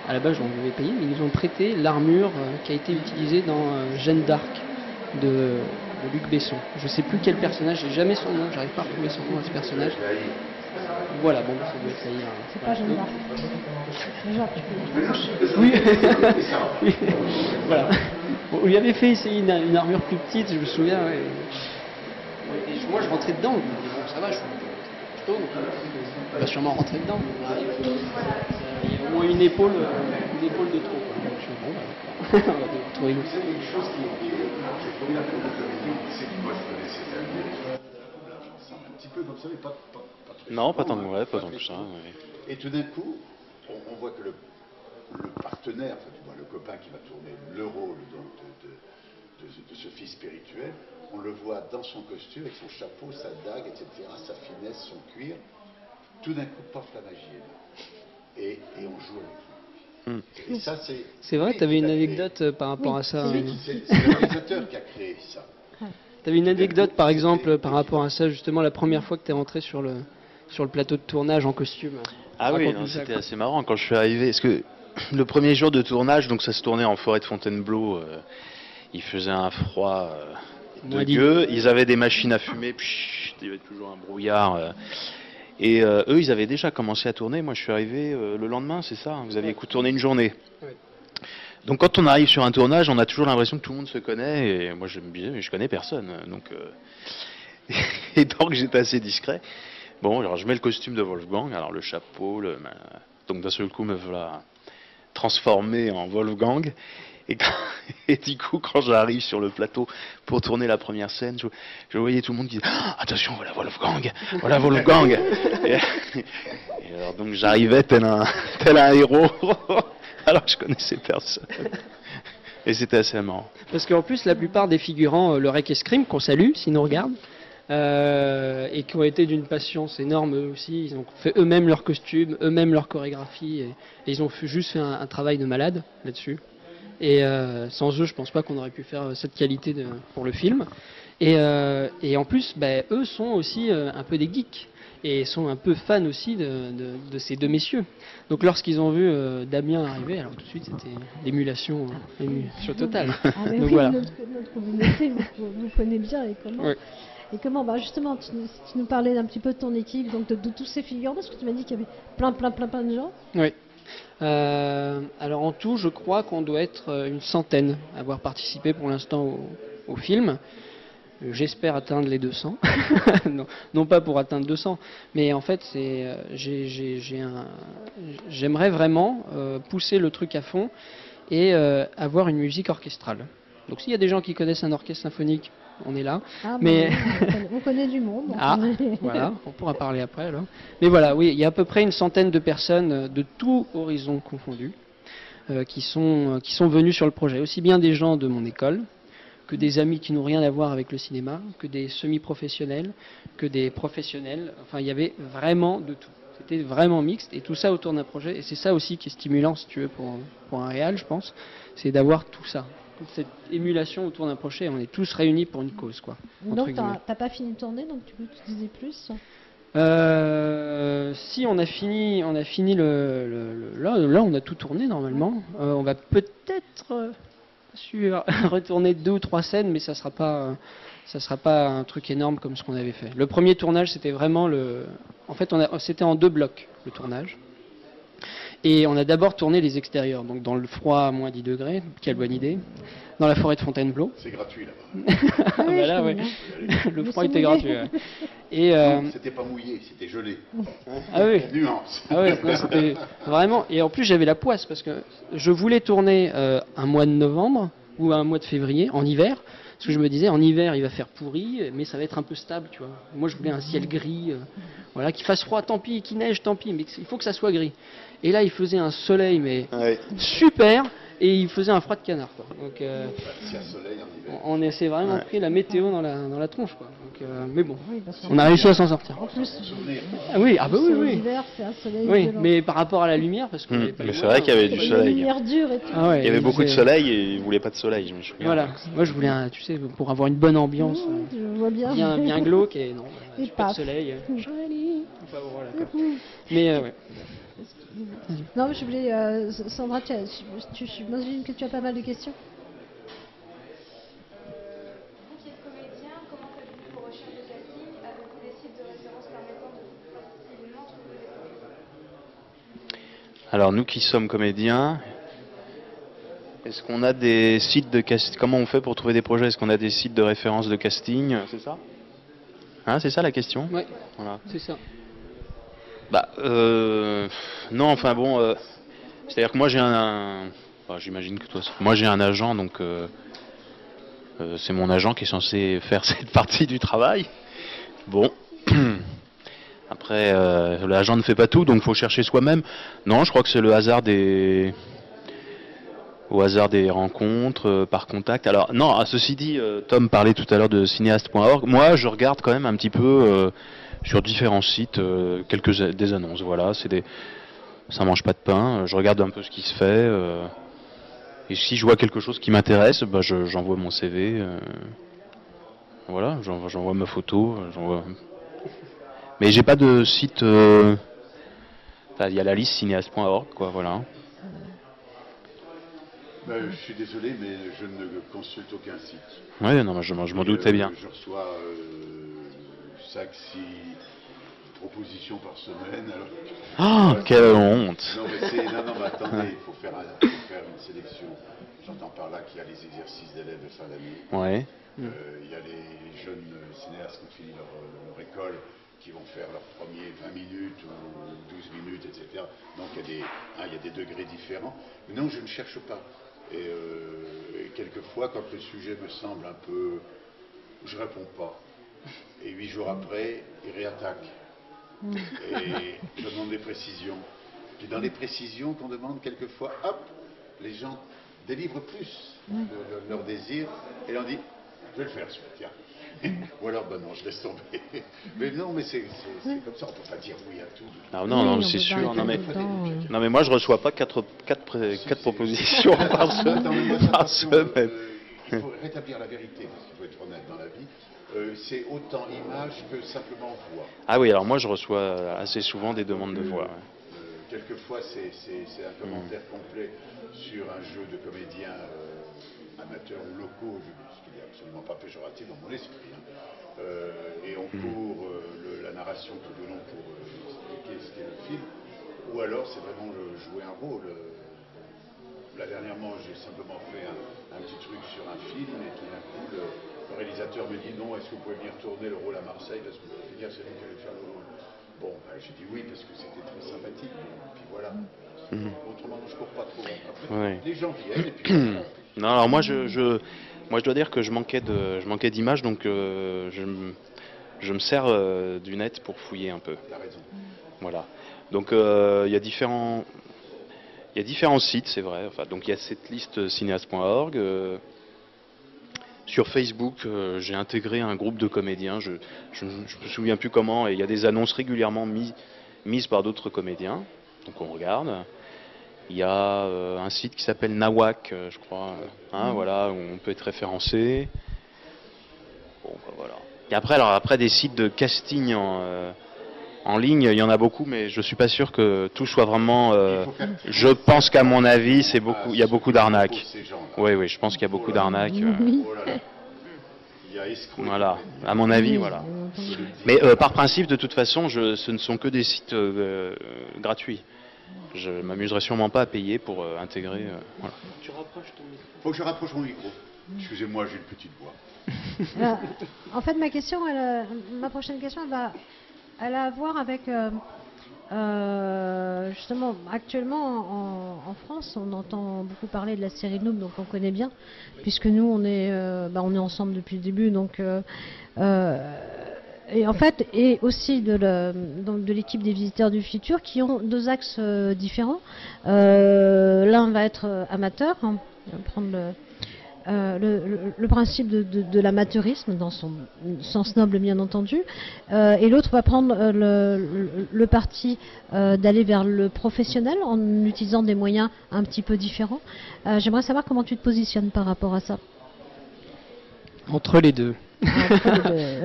à la base on devait payer, mais ils nous ont prêté l'armure qui a été utilisée dans Jeanne d'Arc de Luc Besson. Je sais plus quel personnage, j'ai jamais son nom, j'arrive pas à retrouver son nom à ce personnage. Voilà, bon, ça doit être ça. C'est pas Jeanne d'Arc. Déjà, tu peux Oui, oui. Voilà. On lui avait fait essayer une armure plus petite, je me souviens. Ouais. Et moi, je rentrais dedans. Bon, ça va, je suis plutôt, donc on va sûrement rentrer dedans. Il y a au moins une épaule de trop. Donc, je suis bon, on va trouver l'autre. C'est une chose qui est formidable pour notre comédie, c'est que moi je connais ces années, un petit peu comme ça, mais pas très Non, pas souvent, tant que pas tant que ça. Ouais. Et tout d'un coup, on voit que le partenaire, enfin du moins le copain qui va tourner le rôle de ce fils spirituel, on le voit dans son costume, avec son chapeau, sa dague, etc., sa finesse, son cuir. Tout d'un coup, paf, la magie est là. Et on joue avec lui. Et ça, C'est vrai, tu avais une anecdote par rapport à ça. c'est le réalisateur qui a créé ça. Tu avais une anecdote, par exemple, par rapport à ça, justement, la première fois que tu es rentré sur le plateau de tournage en costume. Ah oui, c'était assez marrant quand je suis arrivé. Parce que le premier jour de tournage, donc ça se tournait en forêt de Fontainebleau, il faisait un froid de gueux. Ils avaient des machines à fumer, il y avait toujours un brouillard. Et eux, ils avaient déjà commencé à tourner. Moi, je suis arrivé le lendemain, c'est ça, vous aviez tourné une journée. Oui. Donc quand on arrive sur un tournage, on a toujours l'impression que tout le monde se connaît. Et moi, je me disais, mais je connais personne. Donc, et donc, j'étais assez discret. Bon, alors je mets le costume de Wolfgang, alors le chapeau, donc d'un seul coup, me voilà transformé en Wolfgang. Et du coup, quand j'arrive sur le plateau pour tourner la première scène, je voyais tout le monde qui disait « Attention, voilà Wolfgang, voilà Wolfgang !» et alors donc j'arrivais tel un héros, alors que je connaissais personne. Et c'était assez marrant. Parce qu'en plus, la plupart des figurants, le Rec et Scream, qu'on salue, s'ils nous regardent, et qui ont été d'une patience énorme eux aussi, ils ont fait eux-mêmes leurs costumes, eux-mêmes leur chorégraphie, et ils ont juste fait un travail de malade là-dessus. Et sans eux, je pense pas qu'on aurait pu faire cette qualité pour le film. Et en plus, eux sont aussi un peu des geeks et sont un peu fans aussi de ces deux messieurs. Donc lorsqu'ils ont vu Damien arriver, alors tout de suite c'était l'émulation totale. Ah mais donc, oui, voilà. notre communauté vous connaît bien et comment. Oui. Et comment, justement, tu nous parlais un petit peu de ton équipe, donc de tous ces figurants, parce que tu m'as dit qu'il y avait plein de gens. Oui. Alors en tout, je crois qu'on doit être une centaine à avoir participé pour l'instant au film. J'espère atteindre les 200. non pas pour atteindre 200, mais en fait, j'aimerais vraiment pousser le truc à fond et avoir une musique orchestrale. Donc s'il y a des gens qui connaissent un orchestre symphonique, on est là. Mais on connaît du monde. Voilà, on pourra parler après alors. Mais voilà, oui, il y a à peu près une centaine de personnes de tout horizon confondu qui sont venus sur le projet. Aussi bien des gens de mon école, que des amis qui n'ont rien à voir avec le cinéma, que des semi-professionnels, que des professionnels. Enfin, il y avait vraiment de tout. C'était vraiment mixte et tout ça autour d'un projet. Et c'est ça aussi qui est stimulant, si tu veux, pour un réal, je pense. C'est d'avoir tout ça. Toute cette émulation autour d'un projet, on est tous réunis pour une cause, quoi. Donc t'as pas fini de tourner, donc tu peux te dire plus. Si on a fini là on a tout tourné normalement. On va peut-être retourner 2 ou 3 scènes, mais ça sera pas un truc énorme comme ce qu'on avait fait. Le premier tournage, c'était vraiment en fait c'était en 2 blocs le tournage. Et on a d'abord tourné les extérieurs, donc dans le froid à moins 10 degrés, quelle bonne idée, dans la forêt de Fontainebleau. C'est gratuit là-bas. Ah bah là, ouais. Le froid était gratuit. Ouais. Et c'était pas mouillé, c'était gelé. Ah oui. Nuance. Ah oui, c'était vraiment. Et en plus j'avais la poisse parce que je voulais tourner un mois de novembre ou un mois de février en hiver. Parce que je me disais, en hiver, il va faire pourri, mais ça va être un peu stable, tu vois. Moi, je voulais un ciel gris, voilà, qu'il fasse froid, tant pis, qu'il neige, tant pis, mais il faut que ça soit gris. Et là, il faisait un soleil, mais super, et il faisait un froid de canard, quoi. Donc, c'est un soleil en hiver. on s'est vraiment pris la météo dans la tronche, quoi. Donc, mais bon, on a réussi à s'en sortir. En plus, oui, ah bah oui. L'hiver, c'est un soleil. Oui, mais par rapport à la lumière, parce que mais c'est vrai qu'il y avait du soleil. La lumière dure et tout. Ah ouais, il y avait beaucoup de soleil et ils voulaient pas de soleil, je me souviens. Voilà, moi je voulais, tu sais, pour avoir une bonne ambiance, je vois bien. bien glauque et non, Et pas de soleil. Joli. Enfin, bon, voilà, quoi. Mais ouais. Non, mais je voulais, Sandra, j'imagine que tu as pas mal de questions. Vous qui êtes comédien, comment faites-vous pour rechercher le casting? Avez-vous des sites de référence permettant de facilement trouver des comédiens? Alors nous qui sommes comédiens, est-ce qu'on a des sites de casting? Comment on fait pour trouver des projets? Est-ce qu'on a des sites de référence de casting? C'est ça? Hein, c'est ça la question? Ouais, voilà. c'est ça. Bah, non, enfin bon, c'est-à-dire que moi j'ai j'imagine que toi, moi j'ai un agent, donc c'est mon agent qui est censé faire cette partie du travail. Bon, après, l'agent ne fait pas tout, donc il faut chercher soi-même. Non, je crois que c'est le hasard au hasard des rencontres, par contact. Alors, non, ceci dit, Tom parlait tout à l'heure de cinéaste.org. Moi, je regarde quand même un petit peu sur différents sites des annonces. Voilà, c'est ça mange pas de pain. Je regarde un peu ce qui se fait. Et si je vois quelque chose qui m'intéresse, bah, j'envoie mon CV. Voilà, j'envoie ma photo. Mais j'ai pas de site. Il y a la liste cinéaste.org, quoi, voilà. Je suis désolé, mais je ne consulte aucun site. Oui, non, je m'en doutais bien. Je reçois 5-6 propositions par semaine. Alors... Oh, quelle honte! Non, mais attendez, il faut faire une sélection. J'entends par là qu'il y a les exercices d'élèves de fin d'année. Ouais. Il y a les jeunes cinéastes qui ont fini leur école, qui vont faire leurs premiers 20 minutes ou 12 minutes, etc. Donc il y a des degrés différents. Mais non, je ne cherche pas. Et quelquefois, quand le sujet me semble un peu... Je ne réponds pas. Et 8 jours après, il réattaque. Et je demande des précisions. Puis dans les précisions qu'on demande quelquefois, hop, les gens délivrent plus leur désir. Et on dit, je vais le faire, tiens. Ou alors, ben non, je laisse tomber. Mais non, mais c'est comme ça, on ne peut pas dire oui à tout. Non, c'est sûr. Non, mais moi, je ne reçois pas 4 propositions par semaine. Il faut rétablir la vérité, parce qu'il faut être honnête dans la vie. C'est autant image que simplement voix. Ah oui, alors moi, je reçois assez souvent des demandes de voix. Quelquefois, c'est un commentaire complet sur un jeu de comédiens amateurs ou locaux, ce qui n'est absolument pas péjoratif dans mon esprit. Et on court la narration tout le long pour expliquer ce qu'est le film. Ou alors, c'est vraiment jouer un rôle. Là, dernièrement, j'ai simplement fait un petit truc sur un film, et tout d'un coup, le réalisateur me dit non, est-ce que vous pouvez venir tourner le rôle à Marseille, parce que pour finir, c'est vous qui allez faire le rôle. Bon, j'ai dit oui, parce que c'était très sympathique, et puis voilà. Autrement, je ne cours pas trop. Après, les gens viennent, et puis... Non, alors moi, moi, je dois dire que je manquais d'images, donc je me sers du net pour fouiller un peu. T'as raison. Voilà. Donc, il y a différents sites, c'est vrai. Enfin, donc il y a cette liste cinéaste.org. Sur Facebook, j'ai intégré un groupe de comédiens. Je ne me souviens plus comment. Et il y a des annonces régulièrement mises par d'autres comédiens. Donc on regarde. Il y a un site qui s'appelle Nawak, je crois. Voilà, où on peut être référencé. Bon, ben, voilà. Et après des sites de casting en ligne, il y en a beaucoup, mais je suis pas sûr que tout soit vraiment. Je pense qu'à mon avis, il y a beaucoup d'arnaques. Oui, je pense qu'il y a beaucoup d'arnaques. Voilà, à mon avis, voilà. Mais par principe, de toute façon, ce ne sont que des sites gratuits. Je m'amuserai sûrement pas à payer pour intégrer. Voilà. Tu rapproches ton micro. Faut que je rapproche mon micro. Excusez-moi, j'ai une petite voix. En fait, ma prochaine question, elle a à voir avec justement, actuellement en France, on entend beaucoup parler de la série Noob, donc on connaît bien, puisque nous on est ensemble depuis le début, donc et en fait, et aussi de l'équipe des Visiteurs du Futur, qui ont deux axes différents. L'un va être amateur, prendre le principe de l'amateurisme dans son sens noble bien entendu, et l'autre va prendre le parti d'aller vers le professionnel en utilisant des moyens un petit peu différents. J'aimerais savoir comment tu te positionnes par rapport à ça. Entre les deux.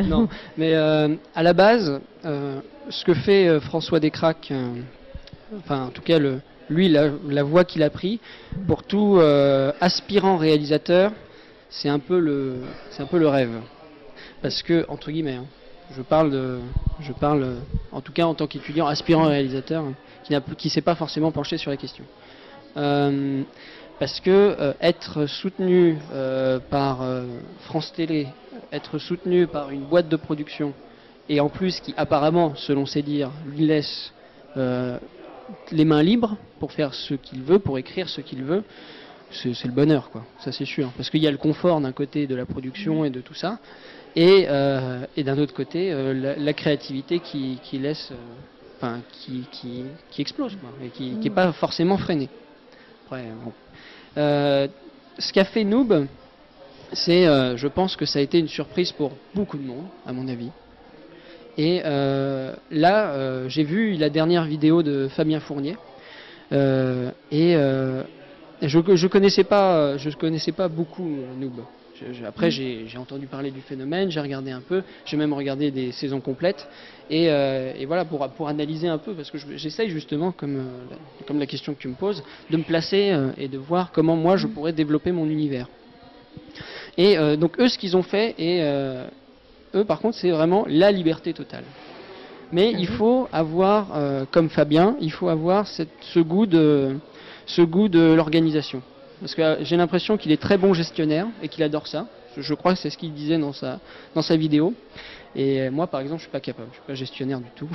Non, mais à la base, ce que fait François Descraques, enfin en tout cas lui, la voie qu'il a pris pour tout aspirant réalisateur, c'est un peu le rêve. Parce que, entre guillemets, je parle en tout cas en tant qu'étudiant aspirant réalisateur, qui ne s'est pas forcément penché sur la question. Parce que être soutenu par France Télé, être soutenu par une boîte de production, et en plus qui apparemment, selon ses dires, lui laisse les mains libres pour faire ce qu'il veut, pour écrire ce qu'il veut, c'est le bonheur, quoi. Ça c'est sûr. Parce qu'il y a le confort d'un côté de la production et de tout ça, et d'un autre côté la créativité qui laisse, qui explose, quoi, et qui n'est pas forcément freinée. Après, bon. Ce qu'a fait Noob, c'est, je pense que ça a été une surprise pour beaucoup de monde, à mon avis. Et là, j'ai vu la dernière vidéo de Fabien Fournier, Je connaissais pas beaucoup Noob. Après, j'ai entendu parler du phénomène, j'ai regardé un peu, j'ai même regardé des saisons complètes, et voilà, pour analyser un peu, parce que j'essaye justement, comme la question que tu me poses, de me placer et de voir comment moi je pourrais développer mon univers. Et donc eux, ce qu'ils ont fait, eux par contre, c'est vraiment la liberté totale. Mais il faut avoir, comme Fabien, il faut avoir ce goût de l'organisation. Parce que j'ai l'impression qu'il est très bon gestionnaire et qu'il adore ça. Je crois que c'est ce qu'il disait dans sa vidéo. Et moi, par exemple, je suis pas capable. Je suis pas gestionnaire du tout.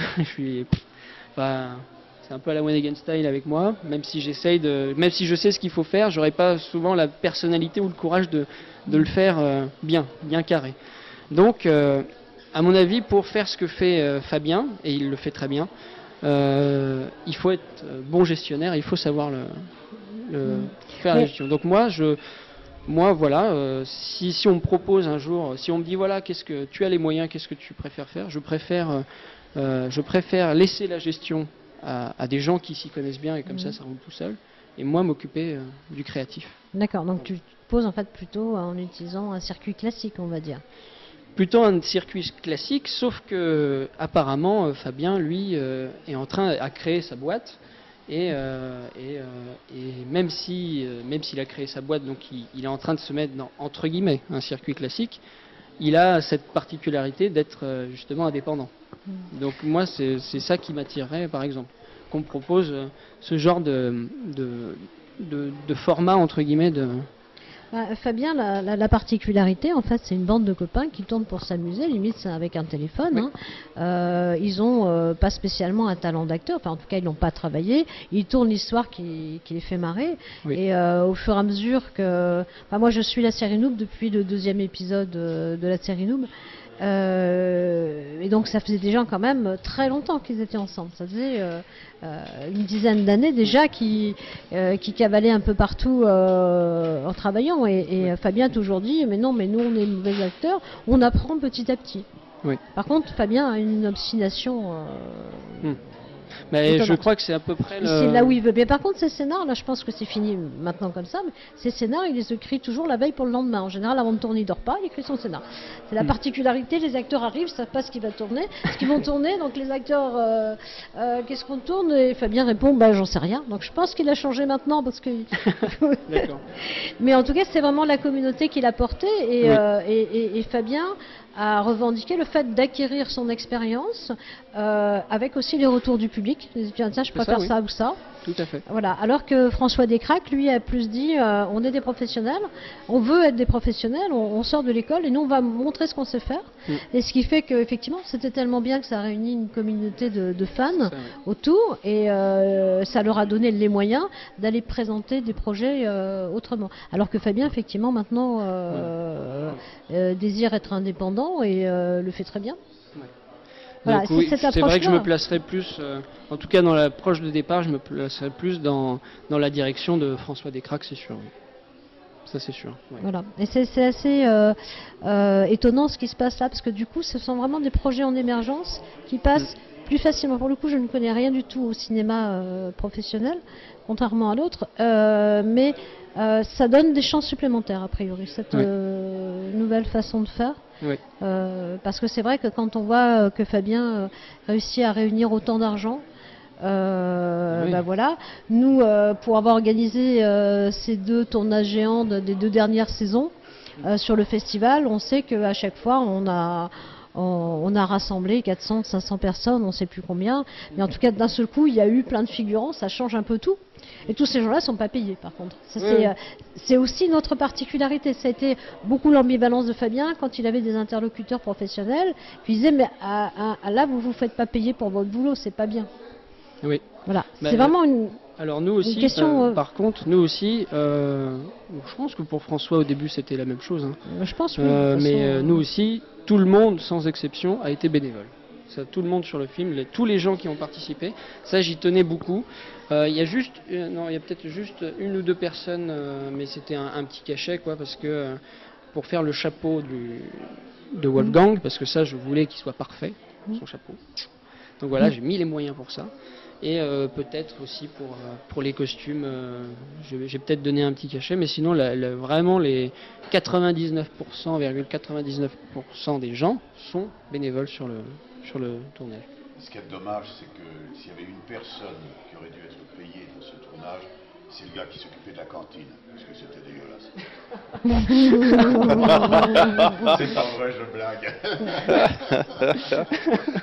C'est un peu à la One Again style avec moi. Même si même si je sais ce qu'il faut faire, j'aurais pas souvent la personnalité ou le courage de le faire bien carré. Donc, à mon avis, pour faire ce que fait Fabien, et il le fait très bien, il faut être bon gestionnaire. Il faut savoir faire la gestion. Donc moi voilà, si on me propose un jour, si on me dit voilà, qu'est-ce que tu as les moyens, qu'est-ce que tu préfères faire, je préfère laisser la gestion à des gens qui s'y connaissent bien, et comme ça roule tout seul, et moi m'occuper du créatif. D'accord, donc tu te poses en fait plutôt en utilisant un circuit classique, on va dire. Plutôt un circuit classique, sauf que apparemment Fabien lui est en train de créer sa boîte. Et même s'il a créé sa boîte, donc il est en train de se mettre dans, entre guillemets, un circuit classique, il a cette particularité d'être justement indépendant. Donc moi, c'est ça qui m'attirerait, par exemple, qu'on me propose ce genre de format, entre guillemets, Fabien, la particularité, en fait, c'est une bande de copains qui tournent pour s'amuser, limite c'est avec un téléphone. Oui. Ils ont pas spécialement un talent d'acteur, enfin en tout cas ils n'ont pas travaillé. Ils tournent l'histoire qui les fait marrer. Oui. Et au fur et à mesure que, moi je suis la série Noob depuis le 2e épisode de la série Noob. Et donc ça faisait déjà quand même très longtemps qu'ils étaient ensemble. Ça faisait une dizaine d'années déjà qui cavalaient un peu partout en travaillant. Et Fabien a toujours dit mais non, mais nous on est mauvais acteurs, on apprend petit à petit. Oui. Par contre, Fabien a une obstination. Mais je crois que c'est à peu près c'est là où il veut. Mais par contre, ces scénars, là, je pense que c'est fini maintenant comme ça, mais ces scénars, il les écrit toujours la veille pour le lendemain. En général, avant de tourner, il dort pas, il écrit son scénar. C'est la particularité, les acteurs arrivent, savent pas ce qu'ils vont tourner, donc les acteurs, qu'est-ce qu'on tourne? Et Fabien répond, j'en sais rien. Donc je pense qu'il a changé maintenant, parce que... D'accord. Mais en tout cas, c'est vraiment la communauté qui l'a porté, et Fabien a revendiqué le fait d'acquérir son expérience avec aussi les retours du public. Tiens, je préfère ça ou ça. Tout à fait. Voilà. Alors que François Descraques, lui, a plus dit on est des professionnels, on veut être des professionnels, on sort de l'école et nous on va montrer ce qu'on sait faire. Et ce qui fait qu'effectivement c'était tellement bien que ça a réuni une communauté de fans autour, et ça leur a donné les moyens d'aller présenter des projets autrement. Alors que Fabien, effectivement, maintenant désire être indépendant et le fait très bien. Voilà, c'est vrai que je me placerais plus, en tout cas dans l'approche de départ, je me placerais plus dans la direction de François Descraques, c'est sûr. Ça c'est sûr. Ouais. Voilà. Et c'est assez étonnant ce qui se passe là, parce que du coup ce sont vraiment des projets en émergence qui passent plus facilement. Pour le coup, je ne connais rien du tout au cinéma professionnel, contrairement à l'autre, mais ça donne des chances supplémentaires a priori, cette nouvelle façon de faire. Oui. Parce que c'est vrai que quand on voit que Fabien réussit à réunir autant d'argent, voilà, nous pour avoir organisé ces 2 tournages géants des 2 dernières saisons sur le festival, on sait qu'à chaque fois on a rassemblé 400, 500 personnes, on ne sait plus combien, mais en tout cas d'un seul coup il y a eu plein de figurants, ça change un peu tout. Et tous ces gens-là ne sont pas payés, par contre. C'est aussi notre particularité. Ça a été beaucoup l'ambivalence de Fabien quand il avait des interlocuteurs professionnels. Puis il disait, mais là, vous ne vous faites pas payer pour votre boulot, c'est pas bien. Oui. Voilà. C'est vraiment une... Alors nous aussi, question, par contre, nous aussi, je pense que pour François au début c'était la même chose. Hein. Je pense oui. Mais nous aussi, tout le monde, sans exception, a été bénévole. Ça, tout le monde sur le film, tous les gens qui ont participé, ça j'y tenais beaucoup. Il y a peut-être juste 1 ou 2 personnes, mais c'était un petit cachet, quoi, parce que pour faire le chapeau de Wolfgang, parce que ça je voulais qu'il soit parfait, son chapeau. Donc voilà, j'ai mis les moyens pour ça. Et peut-être aussi pour les costumes, j'ai peut-être donné un petit cachet, mais sinon vraiment les 99,99% des gens sont bénévoles sur le tournage. Ce qui est dommage, c'est que s'il y avait une personne qui aurait dû être payée dans ce tournage, c'est le gars qui s'occupait de la cantine, parce que c'était dégueulasse. C'est pas vrai, je blague.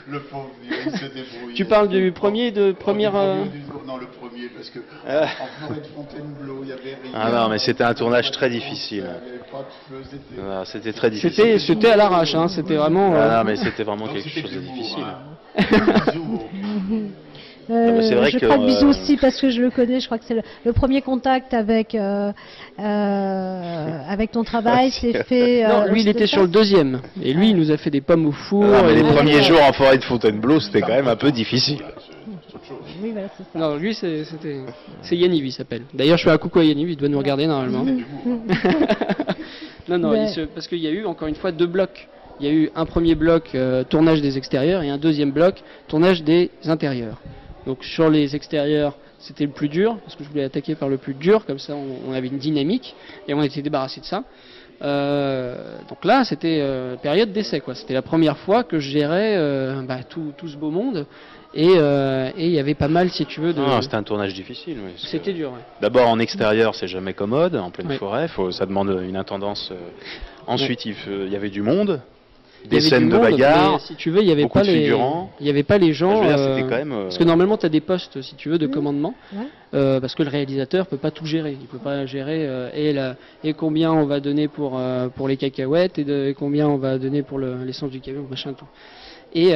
Le pauvre, il se débrouille. Tu parles du premier de première. Non, le premier, parce que en forêt de Fontainebleau, il y avait rien. Ah non, mais c'était un tournage très difficile. Il n'y avait pas de feu, C'était très difficile. C'était à l'arrache, hein, c'était vraiment. Ah non, mais c'était vraiment quelque chose de difficile. C'est vrai je que, crois que Bisou aussi parce que je le connais, je crois que c'est le premier contact avec ton travail, c'est fait. Non, lui il était sur le deuxième, et lui il nous a fait des pommes au four. Non, mais les premiers jours en forêt de Fontainebleau, c'était quand même un peu difficile. Oui, voilà, c'est ça. Non, lui c'est Yanniv, il s'appelle. D'ailleurs je fais un coucou à Yanniv, il doit nous regarder normalement. Non, parce qu'il y a eu encore une fois 2 blocs. Il y a eu un premier bloc tournage des extérieurs et un deuxième bloc tournage des intérieurs. Donc sur les extérieurs, c'était le plus dur, parce que je voulais attaquer par le plus dur, comme ça on avait une dynamique, et on était débarrassé de ça. Donc là, c'était période d'essai, quoi. C'était la première fois que je gérais tout ce beau monde, et il y avait pas mal, si tu veux, de... Non, c'était un tournage difficile. Oui, c'était dur, ouais. D'abord, en extérieur, c'est jamais commode, en pleine forêt, ça demande une intendance. Ensuite, il y avait du monde. Des scènes de bagarre, si tu veux, il n'y avait pas les gens. C'était quand même, parce que normalement, tu as des postes, si tu veux, de commandement, parce que le réalisateur peut pas tout gérer. Il peut pas gérer et combien on va donner pour les cacahuètes et combien on va donner pour l'essence du camion, machin tout. Et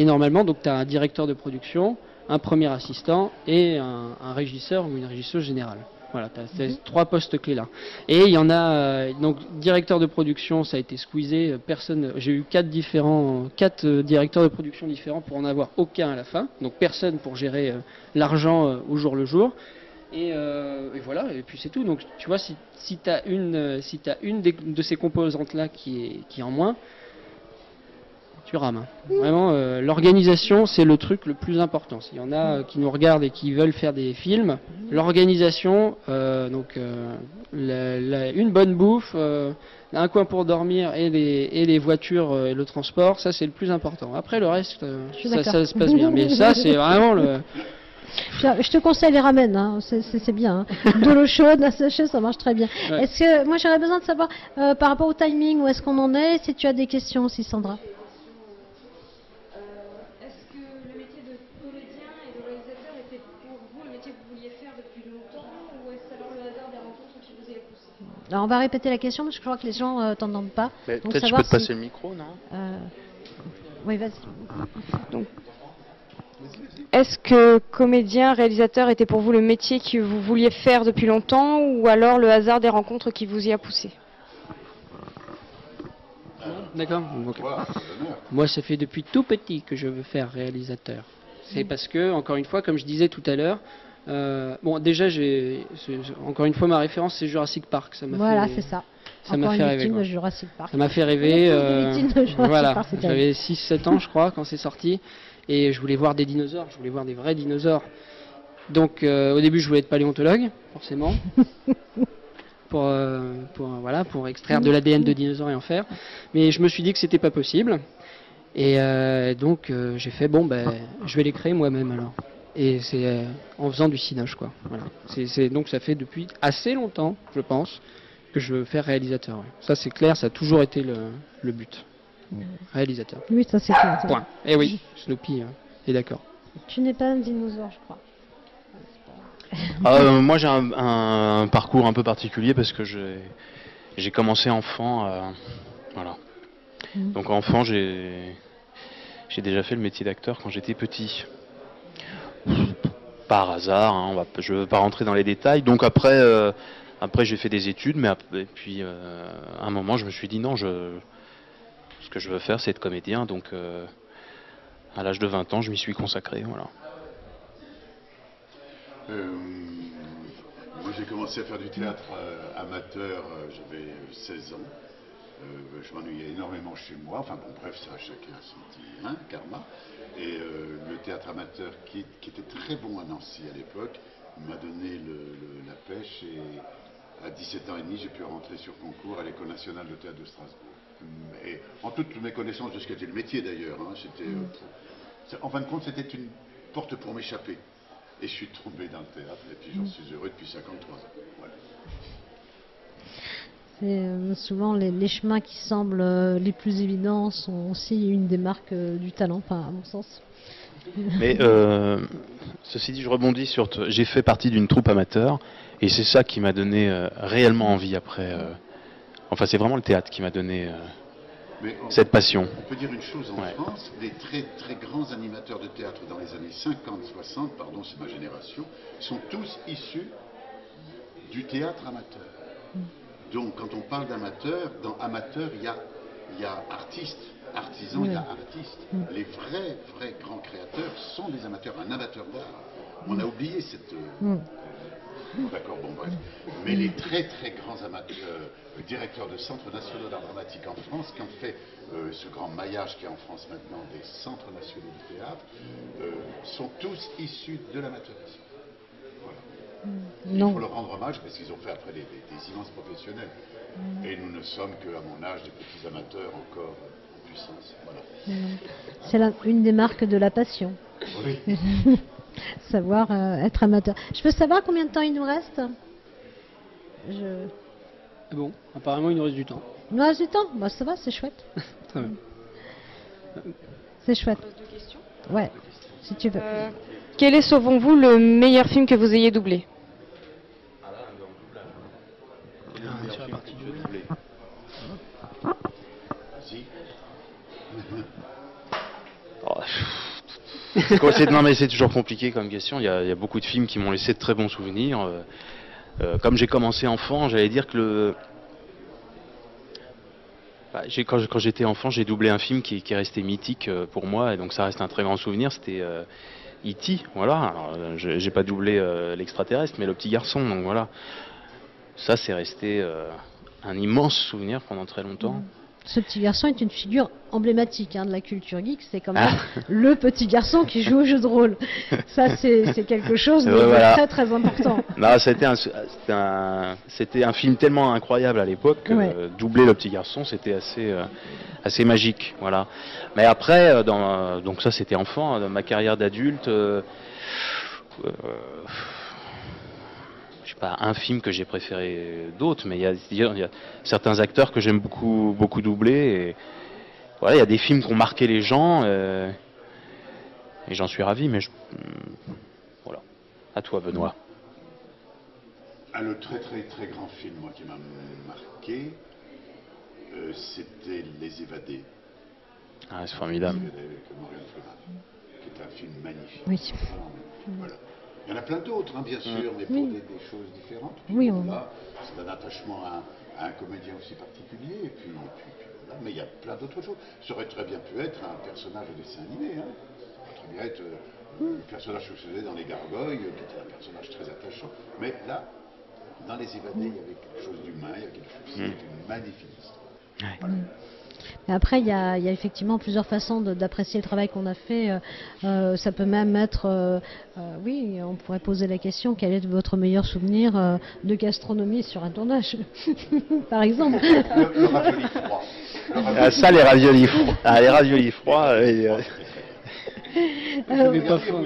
normalement, donc tu as un directeur de production, un premier assistant et un régisseur ou une régisseuse générale. Voilà, tu as ces 3 postes clés là. Et il y en a, donc directeur de production, ça a été squeezé, j'ai eu 4 directeurs de production différents pour en avoir aucun à la fin, donc personne pour gérer l'argent au jour le jour. Et voilà, et puis c'est tout. Donc tu vois, si tu as une de ces composantes là qui est en moins, tu rames. Vraiment, l'organisation, c'est le truc le plus important. S'il y en a qui nous regardent et qui veulent faire des films, l'organisation, une bonne bouffe, un coin pour dormir et les voitures et le transport, ça c'est le plus important. Après le reste, ça se passe bien. Mais ça, c'est vraiment le... Je te conseille les ramen, hein. C'est bien. Hein. De l'eau chaude, à sécher, ça marche très bien. Ouais. Est-ce que moi j'aurais besoin de savoir par rapport au timing où est-ce qu'on en est, si tu as des questions aussi, Sandra. Est-ce que le métier de comédien et de réalisateur était pour vous le métier que vous vouliez faire depuis longtemps, ou est-ce alors le hasard des rencontres qui vous y a poussé? Alors on va répéter la question parce que je crois que les gens t'entendent pas. Peut-être je peux te passer le micro, non? Oui, vas-y. Donc, est-ce que comédien, réalisateur était pour vous le métier que vous vouliez faire depuis longtemps, ou alors le hasard des rencontres qui vous y a poussé? D'accord. Okay. Moi, ça fait depuis tout petit que je veux faire réalisateur. C'est parce que, encore une fois, comme je disais tout à l'heure, déjà, encore une fois, ma référence, c'est Jurassic Park. Ça m'a c'est ça. Ça m'a fait rêver. De Jurassic Park. Ça m'a fait rêver. Voilà. J'avais 6-7 ans, je crois, quand c'est sorti. Et je voulais voir des dinosaures, je voulais voir des vrais dinosaures. Donc au début je voulais être paléontologue, forcément, pour extraire de l'ADN de dinosaures et en faire. Mais je me suis dit que c'était pas possible. Et donc j'ai fait je vais les créer moi-même alors. Et c'est en faisant du cinoche, quoi. Voilà. Donc ça fait depuis assez longtemps, je pense, que je veux faire réalisateur. Ouais. Ça c'est clair, ça a toujours été le but. Réalisateur. Oui, ça c'est clair. Point. Eh oui, Snoopy est d'accord. Tu n'es pas un dinosaure, je crois. Moi j'ai un parcours un peu particulier parce que j'ai commencé enfant. Voilà. Donc enfant, j'ai déjà fait le métier d'acteur quand j'étais petit. Par hasard, hein, je ne veux pas rentrer dans les détails. Donc après j'ai fait des études, mais puis à un moment je me suis dit non, ce que je veux faire, c'est être comédien, donc à l'âge de 20 ans, je m'y suis consacré, voilà. Moi, j'ai commencé à faire du théâtre amateur, j'avais 16 ans. Je m'ennuyais énormément chez moi. Enfin bon, bref, ça, chacun son petit karma. Et le théâtre amateur, qui était très bon à Nancy à l'époque, m'a donné la pêche. Et à 17 ans et demi, j'ai pu rentrer sur concours à l'École nationale de théâtre de Strasbourg. Et en toute mes connaissances de ce qu'était le métier d'ailleurs, en fin de compte, c'était une porte pour m'échapper. Et je suis tombé dans le théâtre, et puis j'en suis heureux depuis 53 ans. Voilà. Souvent, les chemins qui semblent les plus évidents sont aussi une des marques du talent, enfin, à mon sens. Mais ceci dit, je rebondis sur... J'ai fait partie d'une troupe amateur, et c'est ça qui m'a donné réellement envie après... Enfin, c'est vraiment le théâtre qui m'a donné cette passion. On peut dire une chose en France, les très très grands animateurs de théâtre dans les années 50-60, pardon, c'est ma génération, sont tous issus du théâtre amateur. Donc, quand on parle d'amateur, dans amateur, il y a artiste, artisan, il y a artiste. Les vrais grands créateurs sont des amateurs, un amateur d'art. On a oublié cette... D'accord, bon, bref. Mais les très très grands amateurs, directeurs de centres nationaux d'art dramatique en France, qui ont fait ce grand maillage qu'il y a en France maintenant des centres nationaux du théâtre, sont tous issus de l'amateurisme. Voilà. Il faut leur rendre hommage parce qu'ils ont fait après des immenses professionnels. Et nous ne sommes qu'à mon âge des petits amateurs encore en puissance. Voilà. C'est une des marques de la passion. Oui. Savoir être amateur. Je peux savoir combien de temps il nous reste? Bon, apparemment il nous reste du temps. Il nous reste du temps? Bah, ça va, c'est chouette. Très bien. C'est chouette. Deux questions. Ouais, si tu veux. Quel est, selon vous, le meilleur film que vous ayez doublé? Sur la partie du doublé. Vas-y. Non mais c'est toujours compliqué comme question, il y a beaucoup de films qui m'ont laissé de très bons souvenirs. Comme j'ai commencé enfant, j'allais dire que quand j'étais enfant, j'ai doublé un film qui est resté mythique pour moi, et donc ça reste un très grand souvenir, c'était E.T. Voilà. Alors, j'ai pas doublé l'extraterrestre, mais le petit garçon, donc voilà. Ça c'est resté un immense souvenir pendant très longtemps. Ce petit garçon est une figure emblématique de la culture geek. C'est quand même le petit garçon qui joue au jeu de rôle. Ça, c'est quelque chose de très très important. Non, c'était un film tellement incroyable à l'époque que doubler le petit garçon, c'était assez magique. Voilà. Mais après, donc ça c'était enfant. Dans ma carrière d'adulte, pas un film que j'ai préféré d'autres, mais il y a certains acteurs que j'aime beaucoup doubler. Et voilà, il y a des films qui ont marqué les gens, et j'en suis ravi. Mais voilà, à toi, Benoît. Le très très très grand film moi qui m'a marqué, c'était Les Évadés. Ah, c'est formidable. Les Évadés avec Morgan Freeman, qui est un film magnifique. Oui. Voilà. Il y en a plein d'autres, bien sûr, mais pour des choses différentes. Oui, là, c'est un attachement à un comédien aussi particulier, et puis voilà. Mais il y a plein d'autres choses. Ça aurait très bien pu être un personnage de dessin animé. Ça aurait très bien être le personnage que je faisais dans Les Gargoyles, qui était un personnage très attachant. Mais là, dans Les Évadés, il y avait quelque chose d'humain, il y a quelque chose d'une magnifique histoire. Voilà. Et après, il y a effectivement plusieurs façons d'apprécier le travail qu'on a fait. Ça peut même être, oui, on pourrait poser la question, quel est votre meilleur souvenir de gastronomie sur un tournage, par exemple. Le ravioli froid. Ça, les raviolis froids. Les raviolis froids. J'avais pas faim.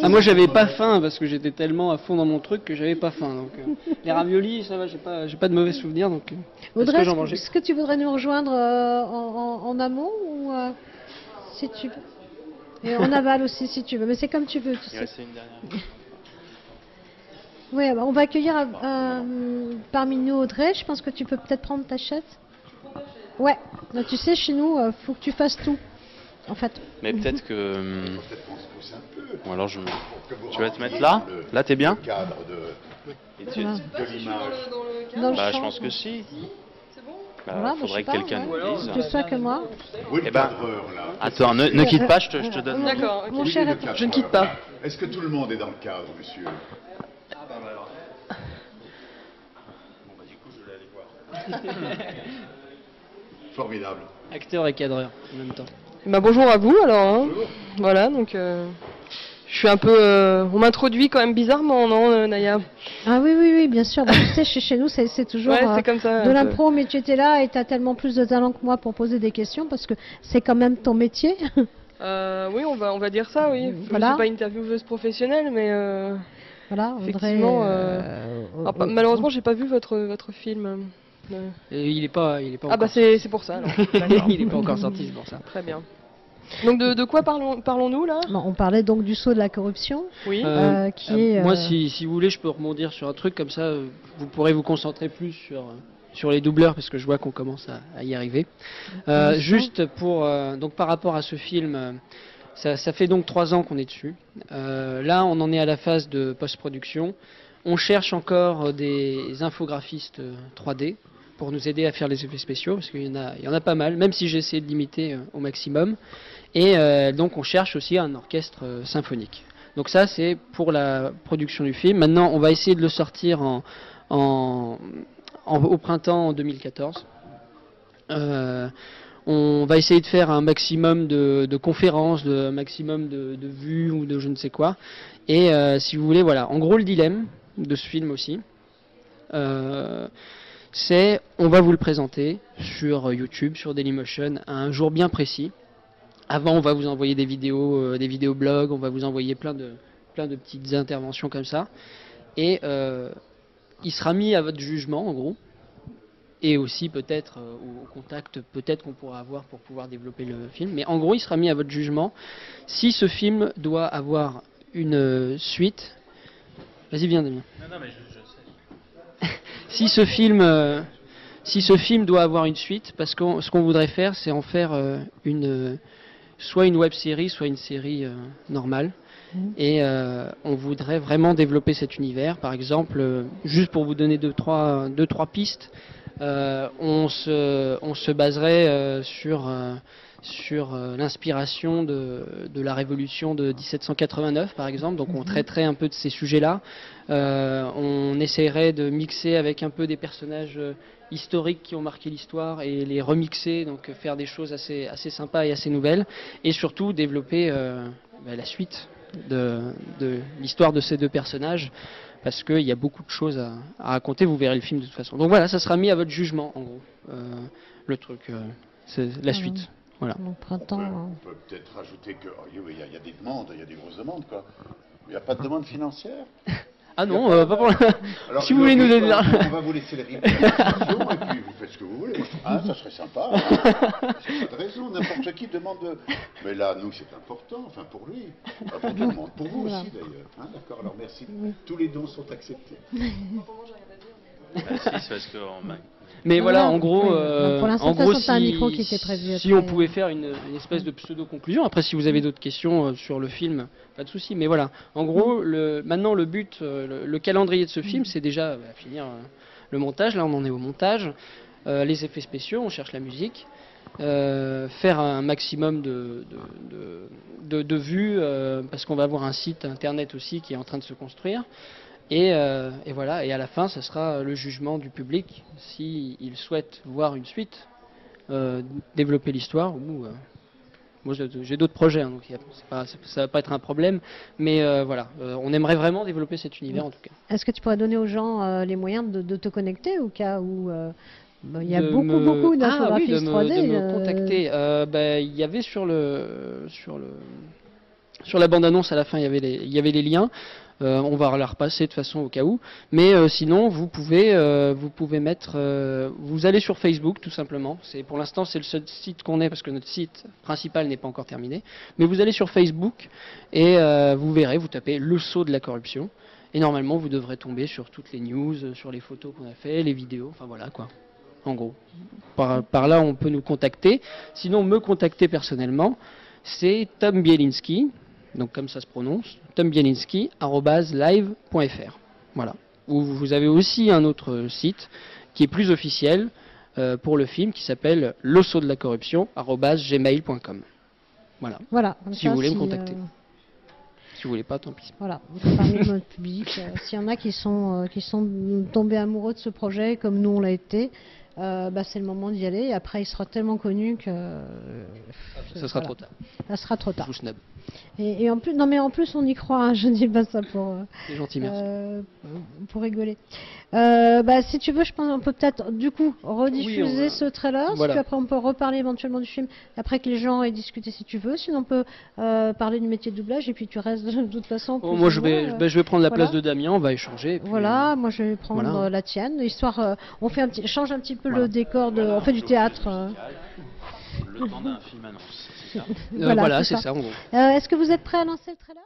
Moi j'avais pas faim parce que j'étais tellement à fond dans mon truc que j'avais pas faim. Donc les raviolis, ça va, j'ai pas de mauvais souvenirs. Donc Audrey, est-ce que tu voudrais nous rejoindre en amont ou si tu veux, et en aval aussi si tu veux, mais c'est comme tu veux. Il reste une dernière. Oui, on va accueillir parmi nous Audrey. Je pense que tu peux peut-être prendre ta chaise. Ouais, là, tu sais, chez nous, faut que tu fasses tout. En fait. Mais peut-être que... Ou alors tu vas te mettre là? Là, t'es bien? Cadre de l'image. Bah, je pense que si. C'est bon? Bah, faudrait que quelqu'un nous dise. Plus ça que moi. Eh ben, attends, ne quitte pas, je te donne. D'accord, Mon cher, attends. Je ne quitte pas. Est-ce que tout le monde est dans le cadre, monsieur? Bon, bah, du coup, je vais aller voir. Formidable. Acteur et cadreur en même temps. Bah, bonjour à vous alors. Hein. Voilà, donc je suis un peu. On m'introduit quand même bizarrement, non, Naya? Ah oui, bien sûr. Bah, tu sais, chez nous, c'est toujours Ouais, c'est comme ça. de l'impro, mais tu étais là et tu as tellement plus de talent que moi pour poser des questions parce que c'est quand même ton métier. Oui, on va dire ça, oui. Voilà. Je suis pas intervieweuse professionnelle, mais Voilà, effectivement. Malheureusement, j'ai pas vu votre film. Et il est pas Ah bah c'est pour ça. Alors. il est pas encore sorti, c'est pour ça. Très bien. Donc de quoi parlons-nous là? Bon, on parlait donc du saut de la corruption. Oui. Moi, si vous voulez, je peux rebondir sur un truc comme ça. Vous pourrez vous concentrer plus sur les doubleurs parce que je vois qu'on commence à y arriver. Juste pour donc par rapport à ce film, ça fait donc 3 ans qu'on est dessus. Là, on en est à la phase de post-production. On cherche encore des infographistes 3D pour nous aider à faire les effets spéciaux parce qu'il y en a pas mal, même si j'ai essayé de limiter au maximum. Et donc on cherche aussi un orchestre symphonique. Donc ça c'est pour la production du film. Maintenant on va essayer de le sortir au printemps 2014. On va essayer de faire un maximum de conférences, un maximum de vues ou de je ne sais quoi. Et si vous voulez, voilà. En gros le dilemme de ce film aussi, c'est on va vous le présenter sur YouTube, sur Dailymotion, à un jour bien précis. Avant, on va vous envoyer des vidéos blogs, on va vous envoyer plein de petites interventions comme ça. Et il sera mis à votre jugement, en gros. Et aussi peut-être au contact peut-être qu'on pourra avoir pour pouvoir développer le film. Mais en gros, il sera mis à votre jugement si ce film doit avoir une suite. Vas-y, viens, Damien. Non, mais je sais. Si ce film doit avoir une suite, parce que ce qu'on voudrait faire, c'est en faire soit une web série, soit une série normale. Et on voudrait vraiment développer cet univers. Par exemple, juste pour vous donner deux, trois pistes, on se baserait sur l'inspiration de la Révolution de 1789, par exemple. Donc on traiterait un peu de ces sujets-là. On essaierait de mixer avec un peu des personnages historiques qui ont marqué l'histoire et les remixer, donc faire des choses assez sympas et assez nouvelles. Et surtout développer la suite de l'histoire de ces deux personnages, parce qu'il y a beaucoup de choses à raconter. Vous verrez le film de toute façon. Donc voilà, ça sera mis à votre jugement, en gros. Le truc, c'est la suite. Voilà. Au printemps. On peut peut-être rajouter que il y a des demandes, il y a des grosses demandes, quoi. Il n'y a pas de demande financière? Ah non, pas pour Alors, si vous voulez nous donner... On va vous laisser le rythme de la discussion et puis vous faites ce que vous voulez. Ah, ça serait sympa. C'est pas de raison, n'importe qui demande... Mais là, nous, c'est important, enfin pour lui. Pour tout le monde, pour vous aussi d'ailleurs. Hein, d'accord, alors merci. Tous les dons sont acceptés. Mais voilà, en gros, pour l'instant, c'est un micro qui était prévu. Si on pouvait faire une espèce de pseudo-conclusion, après si vous avez d'autres questions sur le film, pas de souci. Mais voilà, en gros, maintenant le but, le calendrier de ce film, c'est déjà finir le montage. Là, on en est au montage, les effets spéciaux, on cherche la musique, faire un maximum de vues, parce qu'on va avoir un site internet aussi qui est en train de se construire. Et voilà, et à la fin, ce sera le jugement du public s'il souhaite voir une suite, développer l'histoire. Ou moi, j'ai d'autres projets, hein, donc ça va pas être un problème. Mais voilà, on aimerait vraiment développer cet univers en tout cas. Est-ce que tu pourrais donner aux gens les moyens de te connecter au cas où il y a beaucoup d'infographistes 3D de me contacter. Il y avait sur la bande-annonce à la fin, il y avait les liens. On va la repasser de toute façon au cas où. Mais sinon, vous pouvez mettre... vous allez sur Facebook, tout simplement. Pour l'instant, c'est le seul site qu'on ait, parce que notre site principal n'est pas encore terminé. Mais vous allez sur Facebook, et vous verrez, vous tapez « Le saut de la corruption ». Et normalement, vous devrez tomber sur toutes les news, sur les photos qu'on a fait, les vidéos, enfin voilà quoi. En gros. Par là, on peut nous contacter. Sinon, me contacter personnellement, c'est Tom Bielinski. Donc comme ça se prononce, tombielinski@live.fr. Voilà. Ou vous avez aussi un autre site qui est plus officiel pour le film qui s'appelle le saut de la corruption@gmail.com. Voilà. Si vous voulez me contacter. Si vous voulez pas, tant pis. Voilà. Parmi notre public, s'il y en a qui sont tombés amoureux de ce projet, comme nous on l'a été, c'est le moment d'y aller. Et après, il sera tellement connu que Ça sera trop tard. Ça sera trop tard. Je vous snub. Et en plus, non mais en plus on y croit. Hein, je dis pas ça C'est gentil, merci. pour rigoler. Si tu veux, je pense qu'on peut peut-être du coup rediffuser ce trailer. Voilà. Si après on peut reparler éventuellement du film après que les gens aient discuté si tu veux. Sinon on peut parler du métier de doublage et puis tu restes de toute façon. Moi je vais prendre la place de Damien, on va échanger. Et puis, voilà, moi je vais prendre la tienne. Histoire, on fait change un petit peu le décor, on fait du théâtre. Le temps d'un film annonce. Voilà, c'est ça. Est-ce que vous êtes prêts à lancer le trailer ?